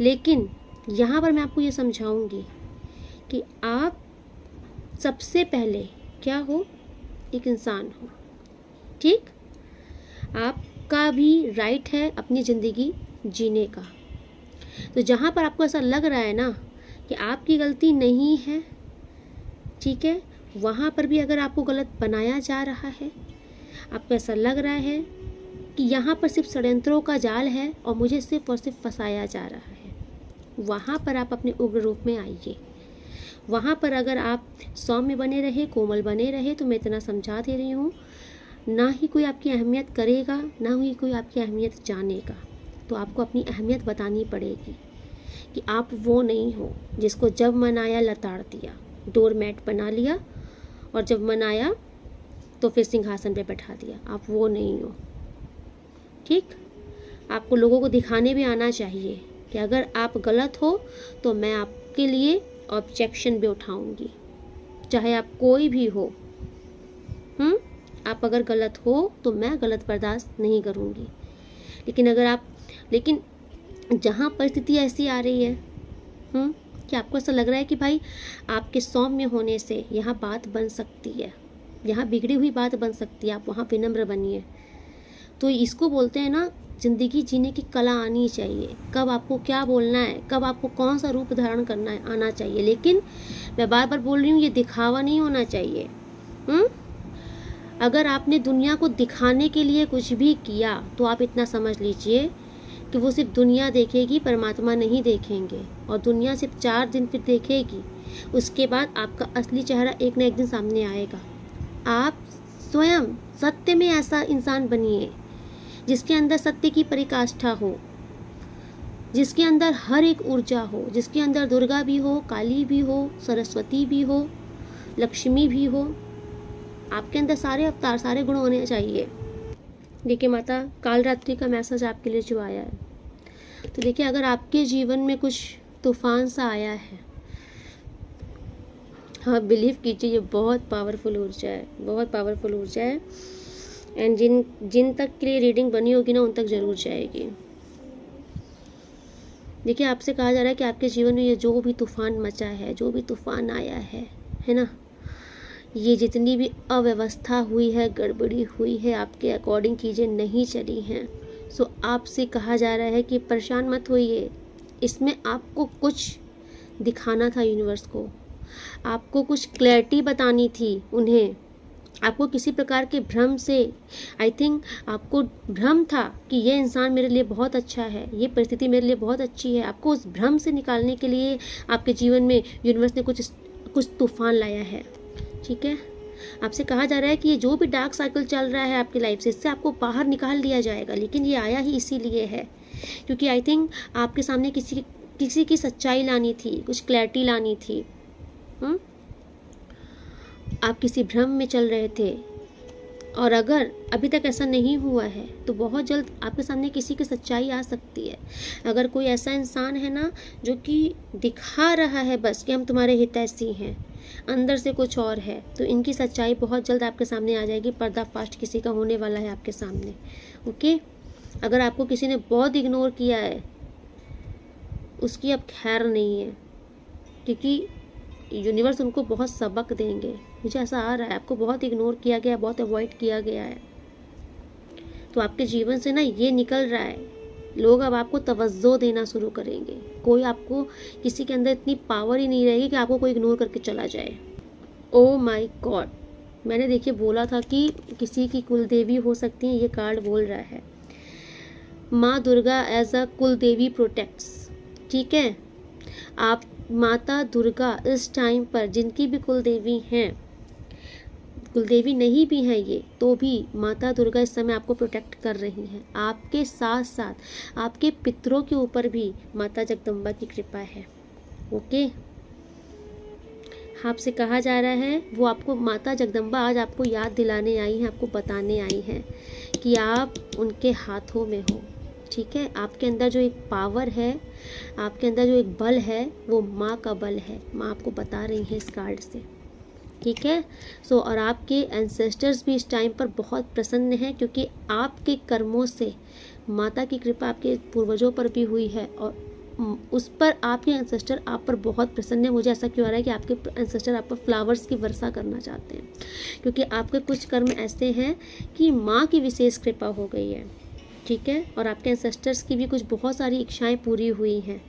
लेकिन यहाँ पर मैं आपको ये समझाऊंगी कि आप सबसे पहले क्या हो, एक इंसान हो, ठीक। आपका भी राइट है अपनी ज़िंदगी जीने का। तो जहाँ पर आपको ऐसा लग रहा है ना कि आपकी गलती नहीं है, ठीक है, वहाँ पर भी अगर आपको गलत बनाया जा रहा है, आपको ऐसा लग रहा है कि यहाँ पर सिर्फ षड्यंत्रों का जाल है और मुझे सिर्फ और सिर्फ फंसाया जा रहा है, वहाँ पर आप अपने उग्र रूप में आइए। वहाँ पर अगर आप सौम्य बने रहे, कोमल बने रहे, तो मैं इतना समझा दे रही हूँ, ना ही कोई आपकी अहमियत करेगा, ना ही कोई आपकी अहमियत जानेगा। तो आपको अपनी अहमियत बतानी पड़ेगी कि आप वो नहीं हो जिसको जब मन आया लताड़ दिया, डोर मैट बना लिया, और जब मन आया तो फिर सिंहासन पे बैठा दिया। आप वो नहीं हो, ठीक। आपको लोगों को दिखाने भी आना चाहिए कि अगर आप गलत हो तो मैं आपके लिए ऑब्जेक्शन भी उठाऊंगी, चाहे आप कोई भी हो। आप अगर गलत हो तो मैं गलत बर्दाश्त नहीं करूंगी। लेकिन जहाँ परिस्थिति ऐसी आ रही है कि आपको ऐसा लग रहा है कि भाई आपके सौम्य होने से यहाँ बात बन सकती है, यहाँ बिगड़ी हुई बात बन सकती है, आप वहाँ विनम्र बनिए। तो इसको बोलते हैं ना, ज़िंदगी जीने की कला आनी चाहिए। कब आपको क्या बोलना है, कब आपको कौन सा रूप धारण करना है, आना चाहिए। लेकिन मैं बार बार बोल रही हूँ, ये दिखावा नहीं होना चाहिए। अगर आपने दुनिया को दिखाने के लिए कुछ भी किया तो आप इतना समझ लीजिए कि वो सिर्फ दुनिया देखेगी, परमात्मा नहीं देखेंगे। और दुनिया सिर्फ 4 दिन फिर देखेगी, उसके बाद आपका असली चेहरा एक न एक दिन सामने आएगा। आप स्वयं सत्य में ऐसा इंसान बनिए जिसके अंदर सत्य की परिकाष्ठा हो, जिसके अंदर हर एक ऊर्जा हो, जिसके अंदर दुर्गा भी हो, काली भी हो, सरस्वती भी हो, लक्ष्मी भी हो। आपके अंदर सारे अवतार, सारे गुण होने चाहिए। देखिए माता काल रात्रि का मैसेज आपके लिए जो आया है, तो देखिए अगर आपके जीवन में कुछ तूफान सा आया है, हाँ बिलीव कीजिए ये बहुत पावरफुल ऊर्जा है, बहुत पावरफुल ऊर्जा है। एंड जिन तक के लिए रीडिंग बनी होगी ना, उन तक जरूर जाएगी। देखिए आपसे कहा जा रहा है कि आपके जीवन में ये जो भी तूफान मचा है, जो भी तूफान आया है ना, ये जितनी भी अव्यवस्था हुई है, गड़बड़ी हुई है, आपके अकॉर्डिंग चीज़ें नहीं चली हैं, सो आपसे कहा जा रहा है कि परेशान मत होइए। इसमें आपको कुछ दिखाना था यूनिवर्स को, आपको कुछ क्लैरिटी बतानी थी उन्हें। आपको किसी प्रकार के भ्रम से, आई थिंक आपको भ्रम था कि ये इंसान मेरे लिए बहुत अच्छा है, ये परिस्थिति मेरे लिए बहुत अच्छी है। आपको उस भ्रम से निकालने के लिए आपके जीवन में यूनिवर्स ने कुछ तूफान लाया है, ठीक है। आपसे कहा जा रहा है कि ये जो भी डार्क साइकिल चल रहा है आपकी लाइफ से, इससे आपको बाहर निकाल दिया जाएगा। लेकिन ये आया ही इसीलिए है क्योंकि आई थिंक आपके सामने किसी की सच्चाई लानी थी, कुछ क्लैरिटी लानी थी। आप किसी भ्रम में चल रहे थे, और अगर अभी तक ऐसा नहीं हुआ है तो बहुत जल्द आपके सामने किसी की सच्चाई आ सकती है। अगर कोई ऐसा इंसान है ना जो कि दिखा रहा है बस कि हम तुम्हारे हितैषी हैं, अंदर से कुछ और है, तो इनकी सच्चाई बहुत जल्द आपके सामने आ जाएगी। पर्दाफाश किसी का होने वाला है आपके सामने, ओके। अगर आपको किसी ने बहुत इग्नोर किया है, उसकी अब खैर नहीं है, क्योंकि यूनिवर्स उनको बहुत सबक देंगे। मुझे ऐसा आ रहा है आपको बहुत इग्नोर किया गया, बहुत अवॉइड किया गया है, तो आपके जीवन से ना ये निकल रहा है। लोग अब आपको तवज्जो देना शुरू करेंगे। कोई आपको, किसी के अंदर इतनी पावर ही नहीं रहेगी कि आपको कोई इग्नोर करके चला जाए। ओ माय गॉड, मैंने देखिए बोला था कि किसी की कुल देवी हो सकती है, ये कार्ड बोल रहा है माँ दुर्गा एज अ कुल देवी प्रोटेक्ट्स, ठीक है। आप माता दुर्गा इस टाइम पर, जिनकी भी कुल देवी हैं, कुल देवी नहीं भी हैं ये, तो भी माता दुर्गा इस समय आपको प्रोटेक्ट कर रही हैं। आपके साथ साथ आपके पितरों के ऊपर भी माता जगदम्बा की कृपा है, ओके। आपसे कहा जा रहा है, वो आपको माता जगदम्बा आज आपको याद दिलाने आई हैं, आपको बताने आई हैं कि आप उनके हाथों में हो, ठीक है। आपके अंदर जो एक पावर है, आपके अंदर जो एक बल है, वो माँ का बल है। माँ आपको बता रही है इस कार्ड से, ठीक है। सो और आपके एंसेस्टर्स भी इस टाइम पर बहुत प्रसन्न हैं, क्योंकि आपके कर्मों से माता की कृपा आपके पूर्वजों पर भी हुई है, और उस पर आपके एंसेस्टर आप पर बहुत प्रसन्न है। मुझे ऐसा क्यों आ रहा है कि आपके एंसेस्टर आप पर फ्लावर्स की वर्षा करना चाहते हैं, क्योंकि आपके कुछ कर्म ऐसे हैं कि माँ की विशेष कृपा हो गई है, ठीक है। और आपके एंसेस्टर्स की भी कुछ बहुत सारी इच्छाएं पूरी हुई हैं,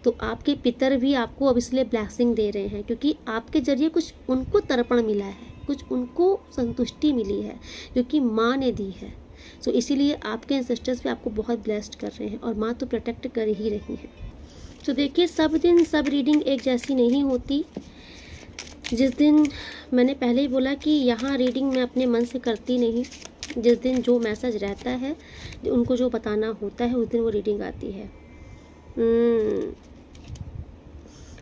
तो आपके पितर भी आपको अब इसलिए ब्लेसिंग दे रहे हैं, क्योंकि आपके जरिए कुछ उनको तर्पण मिला है, कुछ उनको संतुष्टि मिली है जो कि माँ ने दी है। सो इसीलिए आपके एंसेस्टर्स भी आपको बहुत ब्लेस्ड कर रहे हैं, और माँ तो प्रोटेक्ट कर ही रही है। तो देखिए, सब दिन सब रीडिंग एक जैसी नहीं होती। जिस दिन मैंने पहले ही बोला कि यहाँ रीडिंग मैं अपने मन से करती नहीं, जिस दिन जो मैसेज रहता है, उनको जो बताना होता है, उस दिन वो रीडिंग आती है।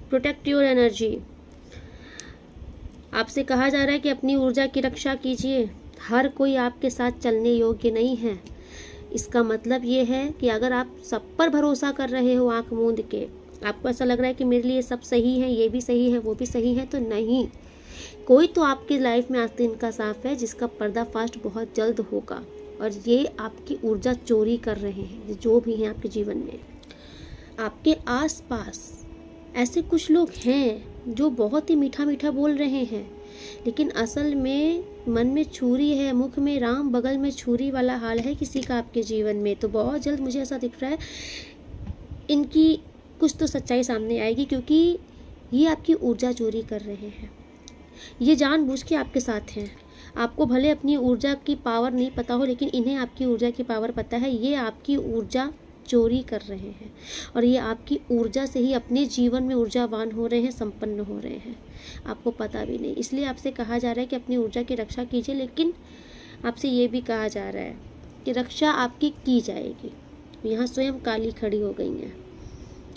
Protect your energy. आपसे कहा जा रहा है कि अपनी ऊर्जा की रक्षा कीजिए। हर कोई आपके साथ चलने योग्य नहीं है। इसका मतलब ये है कि अगर आप सब पर भरोसा कर रहे हो आंख मूंद के, आपको ऐसा लग रहा है कि मेरे लिए सब सही है, ये भी सही है, वो भी सही है, तो नहीं, कोई तो आपकी लाइफ में आस्तीन का साफ है जिसका पर्दाफाश बहुत जल्द होगा, और ये आपकी ऊर्जा चोरी कर रहे हैं जो भी हैं आपके जीवन में। आपके आसपास ऐसे कुछ लोग हैं जो बहुत ही मीठा मीठा बोल रहे हैं, लेकिन असल में मन में छुरी है, मुख में राम, बगल में छुरी वाला हाल है किसी का आपके जीवन में। तो बहुत जल्द मुझे ऐसा दिख रहा है इनकी कुछ तो सच्चाई सामने आएगी, क्योंकि ये आपकी ऊर्जा चोरी कर रहे हैं। ये जानबूझ के आपके साथ हैं। आपको भले अपनी ऊर्जा की पावर नहीं पता हो, लेकिन इन्हें आपकी ऊर्जा की पावर पता है। ये आपकी ऊर्जा चोरी कर रहे हैं, और ये आपकी ऊर्जा से ही अपने जीवन में ऊर्जावान हो रहे हैं, संपन्न हो रहे हैं, आपको पता भी नहीं। इसलिए आपसे कहा जा रहा है कि अपनी ऊर्जा की रक्षा कीजिए, लेकिन आपसे ये भी कहा जा रहा है कि रक्षा आपकी की जाएगी। यहाँ स्वयं काली खड़ी हो गई हैं।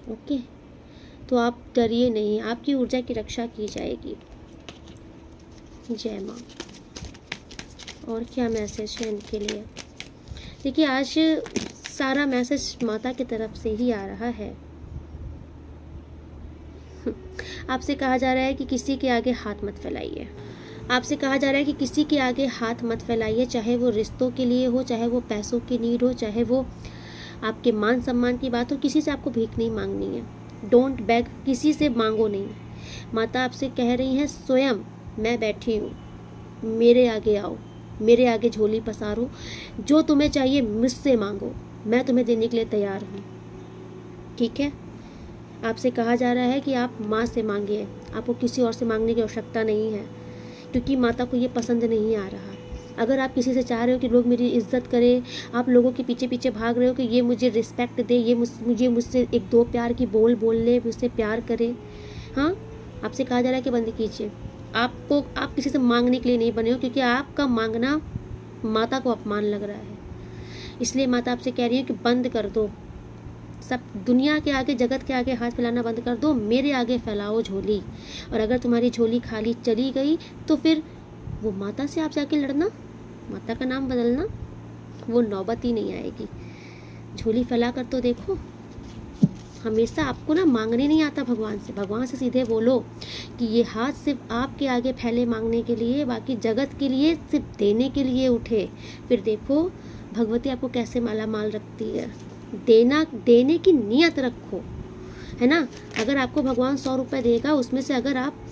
ओके, तो आप डरिए नहीं, आपकी ऊर्जा की रक्षा की जाएगी। जय माँ। और क्या मैसेज है इनके लिए? देखिए, आज सारा मैसेज माता की तरफ से ही आ रहा है। आपसे कहा जा रहा है कि किसी के आगे हाथ मत फैलाइए। आपसे कहा जा रहा है कि किसी के आगे हाथ मत फैलाइए, चाहे वो रिश्तों के लिए हो, चाहे वो पैसों की नीड हो, चाहे वो आपके मान सम्मान की बात हो। किसी से आपको भीख नहीं मांगनी है। डोंट बेग, किसी से मांगो नहीं। माता आपसे कह रही हैं, स्वयं मैं बैठी हूँ, मेरे आगे आओ, मेरे आगे झोली पसारो, जो तुम्हें चाहिए मुझसे मांगो, मैं तुम्हें देने के लिए तैयार हूँ। ठीक है? आपसे कहा जा रहा है कि आप माँ से मांगिए, आपको किसी और से मांगने की आवश्यकता नहीं है, क्योंकि माता को ये पसंद नहीं आ रहा। अगर आप किसी से चाह रहे हो कि लोग मेरी इज्जत करें, आप लोगों के पीछे पीछे भाग रहे हो कि ये मुझे रिस्पेक्ट दे, ये मुझसे एक दो प्यार की बोल ले, मुझसे प्यार करे, हाँ, आपसे कहा जा रहा है कि बंद कीजिए। आप किसी से मांगने के लिए नहीं बने हो, क्योंकि आपका मांगना माता को अपमान लग रहा है। इसलिए माता आपसे कह रही है कि बंद कर दो, सब दुनिया के आगे, जगत के आगे हाथ फैलाना बंद कर दो, मेरे आगे फैलाओ झोली। और अगर तुम्हारी झोली खाली चली गई तो फिर वो माता से आप जाके लड़ना, माता का नाम बदलना, वो नौबत ही नहीं आएगी। झोली फैला कर तो देखो। हमेशा आपको ना मांगने नहीं आता भगवान से। भगवान से सीधे बोलो कि ये हाथ सिर्फ आपके आगे फैले मांगने के लिए, बाकी जगत के लिए सिर्फ देने के लिए उठे। फिर देखो भगवती आपको कैसे माला माल रखती है। देने की नियत रखो, है ना। अगर आपको भगवान 100 रुपये देगा, उसमें से अगर आप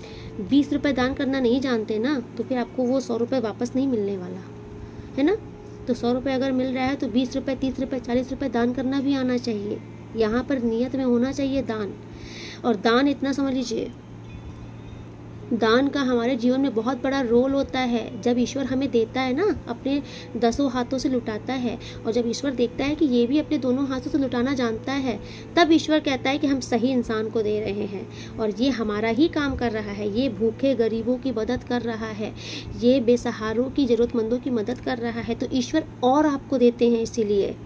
20 रुपये दान करना नहीं जानते ना, तो फिर आपको वो 100 रुपये वापस नहीं मिलने वाला, है ना। तो 100 रुपये अगर मिल रहा है तो 20 रुपये, 30 रुपये, 40 रुपये दान करना भी आना चाहिए। यहाँ पर नियत में होना चाहिए दान। और दान इतना समझ लीजिए, दान का हमारे जीवन में बहुत बड़ा रोल होता है। जब ईश्वर हमें देता है ना, अपने 10 हाथों से लुटाता है, और जब ईश्वर देखता है कि ये भी अपने दोनों हाथों से लुटाना जानता है, तब ईश्वर कहता है कि हम सही इंसान को दे रहे हैं, और ये हमारा ही काम कर रहा है। ये भूखे गरीबों की मदद कर रहा है, ये बेसहारों की, ज़रूरतमंदों की मदद कर रहा है। तो ईश्वर और आपको देते हैं इसीलिए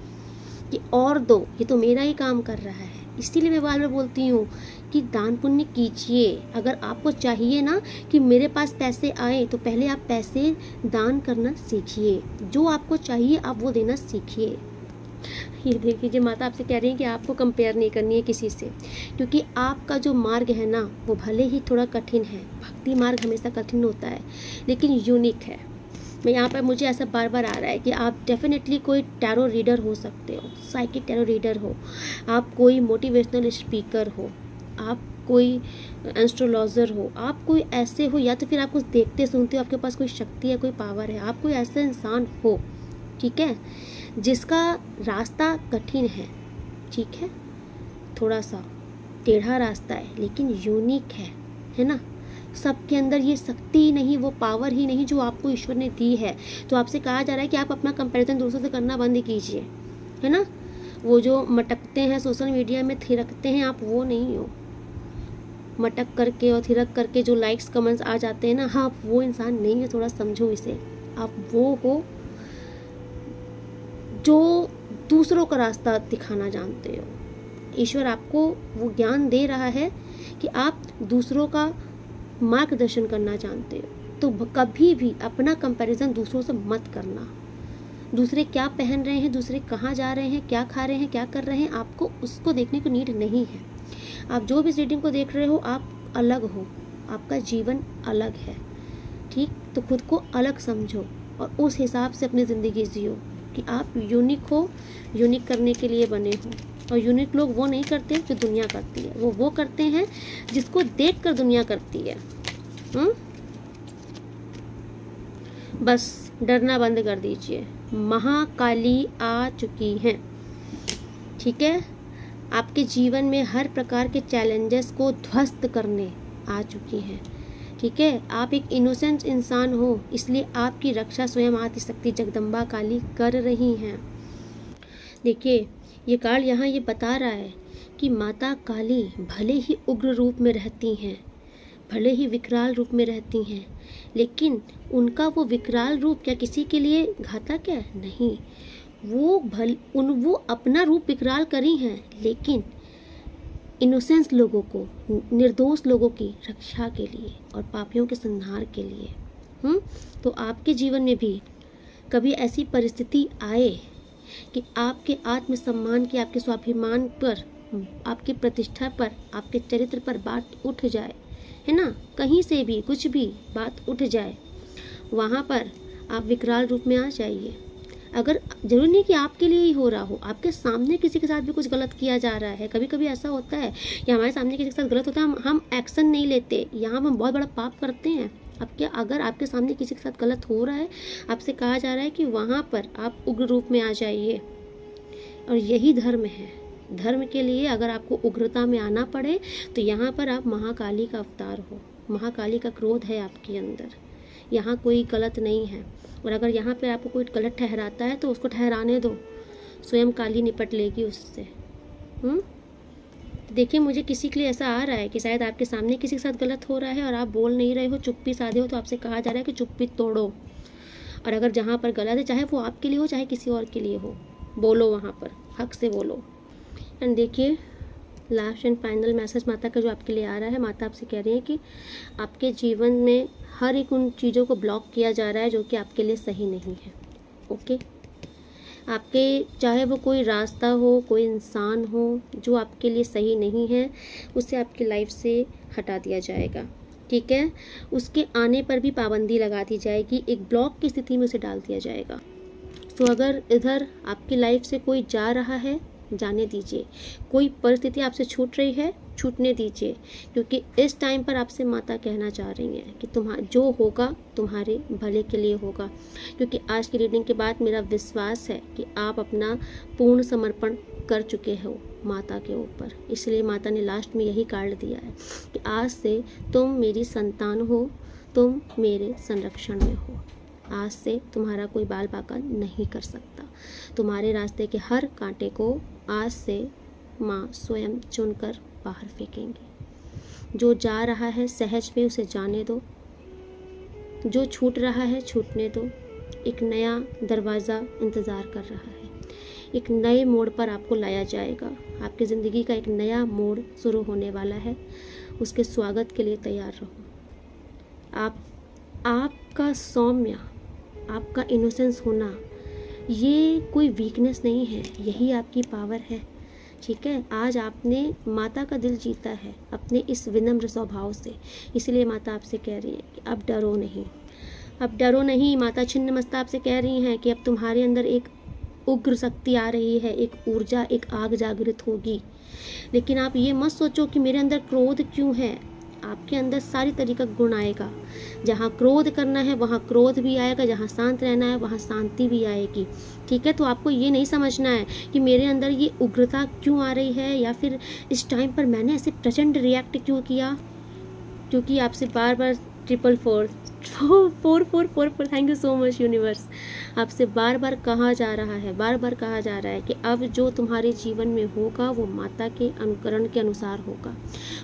कि और दो, ये तो मेरा ही काम कर रहा है। इसीलिए मैं बार बार बोलती हूँ कि दान पुण्य कीजिए। अगर आपको चाहिए ना कि मेरे पास पैसे आए, तो पहले आप पैसे दान करना सीखिए। जो आपको चाहिए आप वो देना सीखिए। ये देखिए, माता आपसे कह रही है कि आपको कंपेयर नहीं करनी है किसी से, क्योंकि आपका जो मार्ग है ना, वो भले ही थोड़ा कठिन है। भक्ति मार्ग हमेशा कठिन होता है, लेकिन यूनिक है। मैं यहाँ पर मुझे ऐसा बार बार आ रहा है कि आप डेफिनेटली कोई टैरो रीडर हो सकते हो, साइकिक टैरो रीडर हो, आप कोई मोटिवेशनल स्पीकर हो, आप कोई एस्ट्रोलॉजर हो, आप कोई ऐसे हो, या तो फिर आप कुछ देखते सुनते हो, आपके पास कोई शक्ति है, कोई पावर है, आप कोई ऐसा इंसान हो, ठीक है, जिसका रास्ता कठिन है, ठीक है, थोड़ा सा, टेढ़ा रास्ता है लेकिन यूनिक है ना। सबके अंदर ये शक्ति ही नहीं, वो पावर ही नहीं जो आपको ईश्वर ने दी है। तो आपसे कहा जा रहा है कि आप अपना कंपैरिजन दूसरों से करना बंद कीजिए, है ना। वो जो मटकते हैं सोशल मीडिया में, थिरकते हैं, आप वो नहीं हो। मटक करके और थिरक करके जो लाइक्स कमेंट्स आ जाते हैं ना, हाँ, आप वो इंसान नहीं है, थोड़ा समझो इसे। आप वो हो जो दूसरों का रास्ता दिखाना जानते हो। ईश्वर आपको वो ज्ञान दे रहा है कि आप दूसरों का मार्गदर्शन करना जानते हो। तो कभी भी अपना कंपैरिजन दूसरों से मत करना। दूसरे क्या पहन रहे हैं, दूसरे कहाँ जा रहे हैं, क्या खा रहे हैं, क्या कर रहे हैं, आपको उसको देखने को नीड नहीं है। आप जो भी इस रीडिंग को देख रहे हो, आप अलग हो, आपका जीवन अलग है, ठीक। तो खुद को अलग समझो और उस हिसाब से अपनी ज़िंदगी जियो कि आप यूनिक हो, यूनिक करने के लिए बने हो। और यूनिक लोग वो नहीं करते जो दुनिया करती है, वो करते हैं जिसको देखकर दुनिया करती है। बस डरना बंद कर दीजिए। महाकाली आ चुकी हैं, ठीक है। आपके जीवन में हर प्रकार के चैलेंजेस को ध्वस्त करने आ चुकी हैं, ठीक है। आप एक इनोसेंट इंसान हो, इसलिए आपकी रक्षा स्वयं आदिशक्ति जगदम्बा काली कर रही हैं। देखिए, ये कार्ड यहाँ ये बता रहा है कि माता काली भले ही उग्र रूप में रहती हैं, भले ही विकराल रूप में रहती हैं, लेकिन उनका वो विकराल रूप क्या किसी के लिए घातक है? नहीं। वो अपना रूप विकराल करी हैं, लेकिन इनोसेंस लोगों को, निर्दोष लोगों की रक्षा के लिए और पापियों के संहार के लिए। तो आपके जीवन में भी कभी ऐसी परिस्थिति आए कि आपके आत्मसम्मान की, आपके स्वाभिमान पर, आपकी प्रतिष्ठा पर, आपके चरित्र पर बात उठ जाए, है ना, कहीं से भी कुछ भी बात उठ जाए, वहाँ पर आप विकराल रूप में आ जाइए। अगर जरूरी नहीं कि आपके लिए ही हो रहा हो, आपके सामने किसी के साथ भी कुछ गलत किया जा रहा है। कभी कभी ऐसा होता है कि हमारे सामने किसी के साथ गलत होता है, हम एक्शन नहीं लेते, यहाँ हम बहुत बड़ा पाप करते हैं। अब क्या, अगर आपके सामने किसी के साथ गलत हो रहा है, आपसे कहा जा रहा है कि वहाँ पर आप उग्र रूप में आ जाइए, और यही धर्म है। धर्म के लिए अगर आपको उग्रता में आना पड़े तो यहाँ पर आप महाकाली का अवतार हो। महाकाली का क्रोध है आपके अंदर, यहाँ कोई गलत नहीं है। और अगर यहाँ पे आपको कोई गलत ठहराता है तो उसको ठहराने दो, स्वयं काली निपट लेगी उससे। देखिए, मुझे किसी के लिए ऐसा आ रहा है कि शायद आपके सामने किसी के साथ गलत हो रहा है और आप बोल नहीं रहे हो, चुप्पी साधे हो, तो आपसे कहा जा रहा है कि चुप्पी तोड़ो। और अगर जहाँ पर गलत है, चाहे वो आपके लिए हो चाहे किसी और के लिए हो, बोलो, वहाँ पर हक से बोलो। एंड देखिए, लास्ट एंड फाइनल मैसेज माता का जो आपके लिए आ रहा है, माता आपसे कह रही है कि आपके जीवन में हर एक उन चीज़ों को ब्लॉक किया जा रहा है जो कि आपके लिए सही नहीं है। ओके, आपके, चाहे वो कोई रास्ता हो, कोई इंसान हो जो आपके लिए सही नहीं है, उसे आपकी लाइफ से हटा दिया जाएगा, ठीक है। उसके आने पर भी पाबंदी लगा दी जाएगी, एक ब्लॉक की स्थिति में उसे डाल दिया जाएगा। तो अगर इधर आपकी लाइफ से कोई जा रहा है, जाने दीजिए। कोई परिस्थिति आपसे छूट रही है, छूटने दीजिए, क्योंकि इस टाइम पर आपसे माता कहना चाह रही हैं कि जो होगा तुम्हारे भले के लिए होगा। क्योंकि आज की रीडिंग के बाद मेरा विश्वास है कि आप अपना पूर्ण समर्पण कर चुके हो माता के ऊपर। इसलिए माता ने लास्ट में यही कार्ड दिया है कि आज से तुम मेरी संतान हो, तुम मेरे संरक्षण में हो। आज से तुम्हारा कोई बाल बाका नहीं कर सकता। तुम्हारे रास्ते के हर कांटे को आज से माँ स्वयं चुनकर बाहर फेंकेंगी। जो जा रहा है सहज में उसे जाने दो, जो छूट रहा है छूटने दो। एक नया दरवाज़ा इंतज़ार कर रहा है, एक नए मोड़ पर आपको लाया जाएगा। आपकी ज़िंदगी का एक नया मोड़ शुरू होने वाला है, उसके स्वागत के लिए तैयार रहो। आपका सौम्य, आपका इनोसेंस होना, ये कोई वीकनेस नहीं है, यही आपकी पावर है, ठीक है। आज आपने माता का दिल जीता है अपने इस विनम्र स्वभाव से। इसलिए माता आपसे कह रही है कि अब डरो नहीं, अब डरो नहीं। माता छिन्नमस्ता आपसे कह रही हैं कि अब तुम्हारे अंदर एक उग्र शक्ति आ रही है, एक ऊर्जा, एक आग जागृत होगी। लेकिन आप ये मत सोचो कि मेरे अंदर क्रोध क्यों है, आपके अंदर सारी तरीका गुण आएगा। जहाँ क्रोध करना है वहाँ क्रोध भी आएगा, जहाँ शांत रहना है वहाँ शांति भी आएगी। ठीक है, तो आपको ये नहीं समझना है कि मेरे अंदर ये उग्रता क्यों आ रही है, या फिर इस टाइम पर मैंने ऐसे प्रचंड रिएक्ट क्यों किया, क्योंकि आपसे बार बार 444 thank you so much universe, आपसे बार बार कहा जा रहा है कि अब जो तुम्हारे जीवन में होगा वो माता के अनुकरण के अनुसार होगा।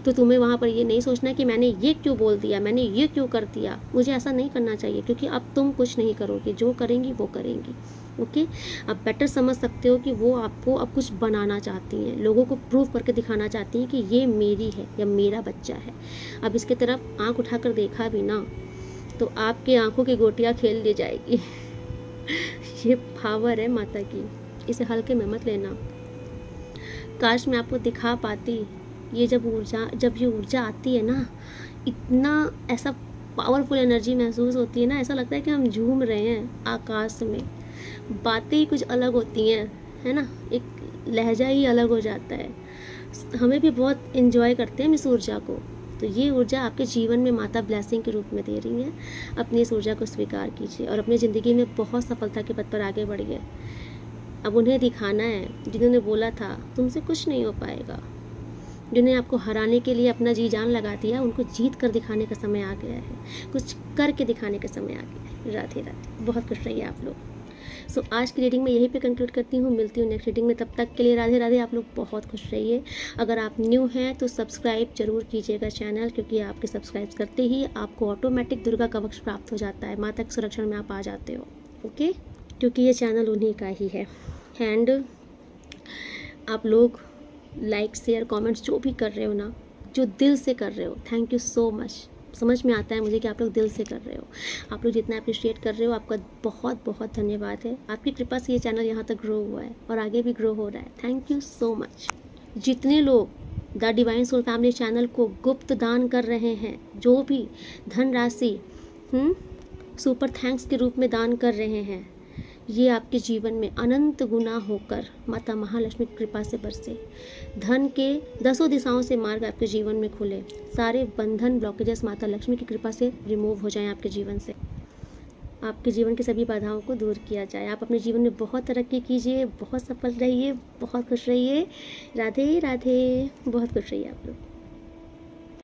तो तुम्हें वहाँ पर ये नहीं सोचना कि मैंने ये क्यों बोल दिया, मैंने ये क्यों कर दिया, मुझे ऐसा नहीं करना चाहिए, क्योंकि अब तुम कुछ नहीं करोगे, जो करेंगी वो करेंगी। ओके, अब बेटर समझ सकते हो कि वो आपको अब कुछ बनाना चाहती हैं, लोगों को प्रूव करके दिखाना चाहती हैं कि ये मेरी है या मेरा बच्चा है। अब इसके तरफ आंख उठाकर देखा भी ना तो आपके आंखों की गोटियां खेल ली जाएगी। ये पावर है माता की, इसे हल्के में मत लेना। काश मैं आपको दिखा पाती, ये जब ये ऊर्जा आती है ना, इतना ऐसा पावरफुल एनर्जी महसूस होती है ना, ऐसा लगता है कि हम झूम रहे हैं आकाश में। बातें ही कुछ अलग होती हैं, है ना, एक लहजा ही अलग हो जाता है। हमें भी बहुत एंजॉय करते हैं इस ऊर्जा को। तो ये ऊर्जा आपके जीवन में माता ब्लेसिंग के रूप में दे रही है। अपनी इस ऊर्जा को स्वीकार कीजिए और अपनी ज़िंदगी में बहुत सफलता के पथ पर आगे बढ़िए। अब उन्हें दिखाना है जिन्होंने बोला था तुमसे कुछ नहीं हो पाएगा, जिन्हें आपको हराने के लिए अपना जी जान लगा दिया, उनको जीत कर दिखाने का समय आ गया है, कुछ करके दिखाने का समय आ गया है। राधे राधे, बहुत खुश रहिए आप लोग। सो आज की रीडिंग में यहीं पे कंक्लूड करती हूँ, मिलती हूँ नेक्स्ट रीडिंग में। तब तक के लिए राधे राधे, आप लोग बहुत खुश रहिए। अगर आप न्यू हैं तो सब्सक्राइब जरूर कीजिएगा चैनल, क्योंकि आपके सब्सक्राइब करते ही आपको ऑटोमेटिक दुर्गा कवच प्राप्त हो जाता है, माता के संरक्षण में आप आ जाते हो। ओके, क्योंकि ये चैनल उन्हीं का ही है। एंड आप लोग लाइक शेयर कमेंट्स जो भी कर रहे हो ना, जो दिल से कर रहे हो, थैंक यू सो मच। समझ में आता है मुझे कि आप लोग दिल से कर रहे हो। आप लोग जितना अप्रिशिएट कर रहे हो, आपका बहुत बहुत धन्यवाद है। आपकी कृपा से ये चैनल यहाँ तक ग्रो हुआ है और आगे भी ग्रो हो रहा है। Thank you so much. जितने लोग the divine soul family channel को गुप्त दान कर रहे हैं, जो भी धनराशि सुपर थैंक्स के रूप में दान कर रहे हैं, ये आपके जीवन में अनंत गुना होकर माता महालक्ष्मी की कृपा से बरसे। धन के 10 दिशाओं से मार्ग आपके जीवन में खुले, सारे बंधन ब्लॉकेजेस माता लक्ष्मी की कृपा से रिमूव हो जाएं आपके जीवन से, आपके जीवन की सभी बाधाओं को दूर किया जाए। आप अपने जीवन में बहुत तरक्की कीजिए, बहुत सफल रहिए, बहुत खुश रहिए। राधे राधे, बहुत खुश रहिए आप लोग।